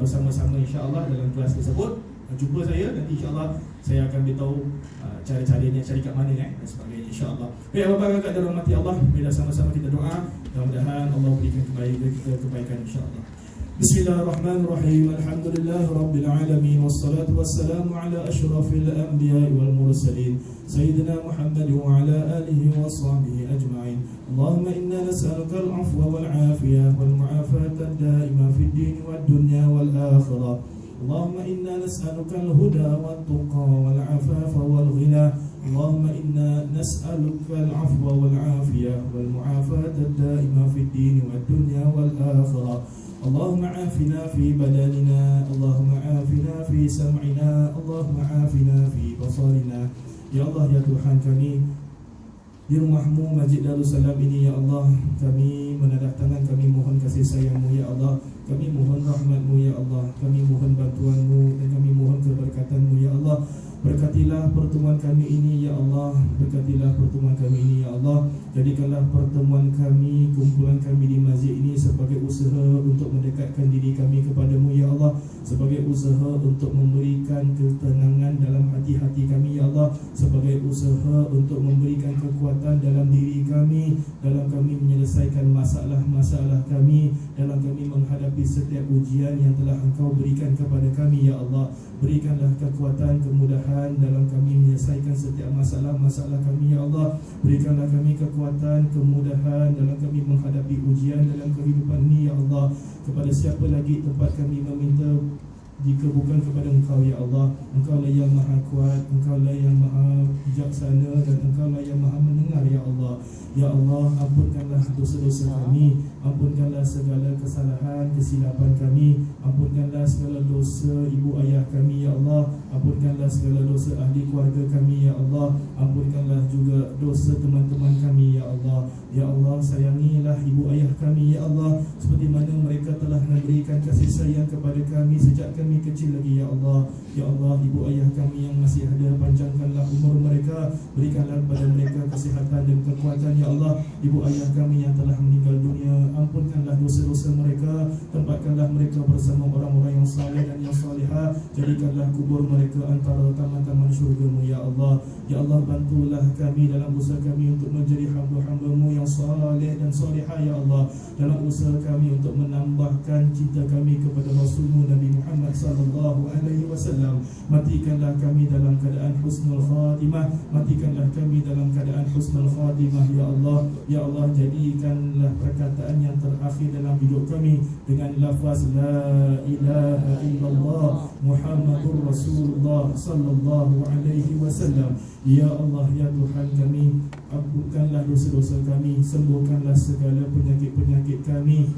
S1: bersama-sama insya-Allah dalam kelas tersebut. Jumpa saya, nanti insya-Allah saya akan beritahu cara-caranya syarikat mana dan sebagainya insya-Allah. Baik, Bapak Kakak dan rahmati Allah, bila sama-sama kita doa, mudah-mudahan Allah berikan kebaikan insya-Allah. Bismillahirrahmanirrahim. Alhamdulillah Rabbil Alamin. Wassalatu wassalamu ala ashrafil anbiya wal mursalin Sayyidina Muhammad wa ala alihi wa sahbihi ajma'in. Allahumma inna nas'aluka al-afwa wal afiyah wal mu'afata ad-da'ima fid din wad dunya wal akhirah. Allahumma inna nas'aluka al-huda wat tuqa wal afafa wal ghina. Allahumma inna nas'aluka al-afwa wal afiyah wal mu'afata ad-da'ima fid din wad dunya wal akhirah. اللهم عافنا في بدننا اللهم عافنا في سمعنا اللهم عافنا في بصرنا. Ya Allah, ya Tuhan kami, di rumah-Mu Masjid Darussalam ini ya Allah, kami menadah tangan, kami mohon kasih sayang-Mu ya Allah, kami mohon rahmat-Mu ya Allah, kami mohon bantuan-Mu dan kami mohon keberkatan-Mu ya Allah. Berkatilah pertemuan kami ini ya Allah, berkatilah pertemuan kami ini ya Allah. Jadikanlah pertemuan kami, kumpulan kami di masjid ini sebagai usaha untuk mendekatkan diri kami kepadamu ya Allah, sebagai usaha untuk memberikan ketenangan dalam hati-hati kami ya Allah, sebagai usaha untuk memberikan kekuatan dalam diri kami, dalam kami menyelesaikan masalah-masalah kami, dalam kami menghadapi setiap ujian yang telah Engkau berikan kepada kami ya Allah. Berikanlah kekuatan, kemudahan dalam kami menyelesaikan setiap masalah-masalah kami ya Allah. Berikanlah kami kekuatan, kemudahan dalam kami menghadapi ujian dalam kehidupan ini ya Allah. Kepada siapa lagi tempat kami meminta jika bukan kepada Engkau ya Allah. Engkau lah yang maha kuat, Engkau lah yang maha bijaksana, dan Engkau lah yang maha mendengar ya Allah. Ya Allah, ampunkanlah dosa-dosa kami, ampunkanlah segala kesalahan, kesilapan kami, ampunkanlah segala dosa ibu ayah kami ya Allah, ampunkanlah segala dosa ahli keluarga kami ya Allah, ampunkanlah juga dosa teman-teman kami ya Allah. Ya Allah, sayangilah ibu ayah kami ya Allah, seperti mana mereka telah memberikan kasih sayang kepada kami sejak kami kecil lagi ya Allah. Ya Allah, ibu ayah kami yang masih ada, panjangkanlah umur mereka, berikanlah kepada mereka kesihatan dan kekuatan ya Allah. Ibu ayah kami yang telah meninggal dunia, ampunkanlah dosa-dosa mereka, tempatkanlah mereka bersama orang-orang yang saleh dan yang salihah, jadikanlah kubur mereka antara taman-taman syurga-Mu ya Allah. Ya Allah, bantulah kami dalam usaha kami untuk menjadi hamba-hamba-Mu yang saleh dan salihah ya Allah, dalam usaha kami untuk menambahkan cinta kami kepada Rasul-Mu Nabi Muhammad sallallahu alaihi wasallam. Matikanlah kami dalam keadaan husnul khatimah, matikanlah kami dalam keadaan husnul khatimah ya Allah. Ya Allah, jadikanlah perkataan yang terakhir dalam hidup kami dengan lafaz la ilaha illallah Muhammadur Rasulullah sallallahu alaihi wasallam. Ya Allah, ya Tuhan kami, ampunkanlah dosa-dosa kami, sembuhkanlah segala penyakit-penyakit kami,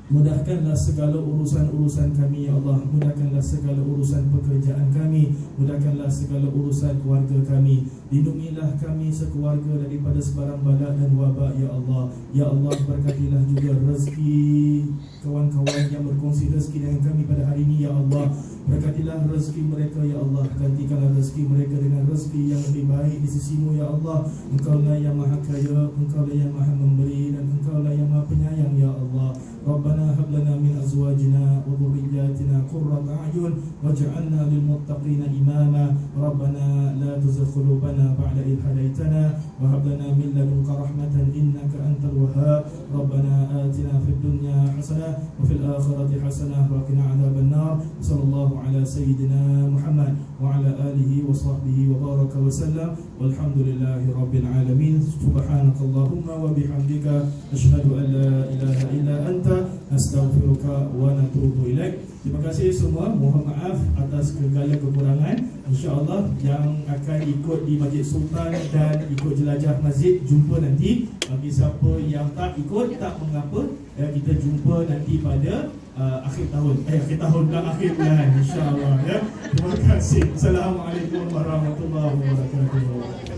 S1: mudahkanlah segala urusan-urusan kami ya Allah, mudahkanlah segala urusan pekerjaan kami, mudahkanlah segala urusan keluarga kami. Lindungilah kami sekeluarga daripada sebarang bala dan wabak ya Allah. Ya Allah, berkatilah juga rezeki kawan-kawan yang berkongsi rezeki dengan kami pada hari ini ya Allah. Berkatilah rezeki mereka ya Allah, gantikanlah rezeki mereka dengan rezeki yang lebih baik di sisi-Mu ya Allah. Engkau lah yang maha kaya, Engkau lah yang maha memberi, dan Engkau lah yang maha penyayang ya Allah. Rabbana hab lana min azwajina wa dhurriyyatina qurrata a'yun waj'alna lil muttaqina imama. Rabbana la tuzigh qulubana ba'da idh hadaytana wa hab lana min ladunka rahmatan innaka antal wahhab. Rabbana atina fid dunya hasanah wa fil akhirati hasanah wa qina adzaban nar. Sallallahu ala sayyidina Muhammad wa ala alihi wa sahbihi wa baraka wa sallam. Walhamdulillahi rabbil alamin. Subhanakallahumma wa bihamdika asyhadu an la ilaha illa anta astaghfiruka wa natubu ilaik. Terima kasih semua, mohon maaf atas segala kekurangan. InsyaAllah yang akan ikut di Masjid Sultan dan ikut jelajah masjid, jumpa nanti. Bagi siapa yang tak ikut, tak mengapa, kita jumpa nanti pada akhir tahun. Akhir tahun ke akhir bulan, insyaAllah ya. Terima kasih. Assalamualaikum warahmatullahi wabarakatuh.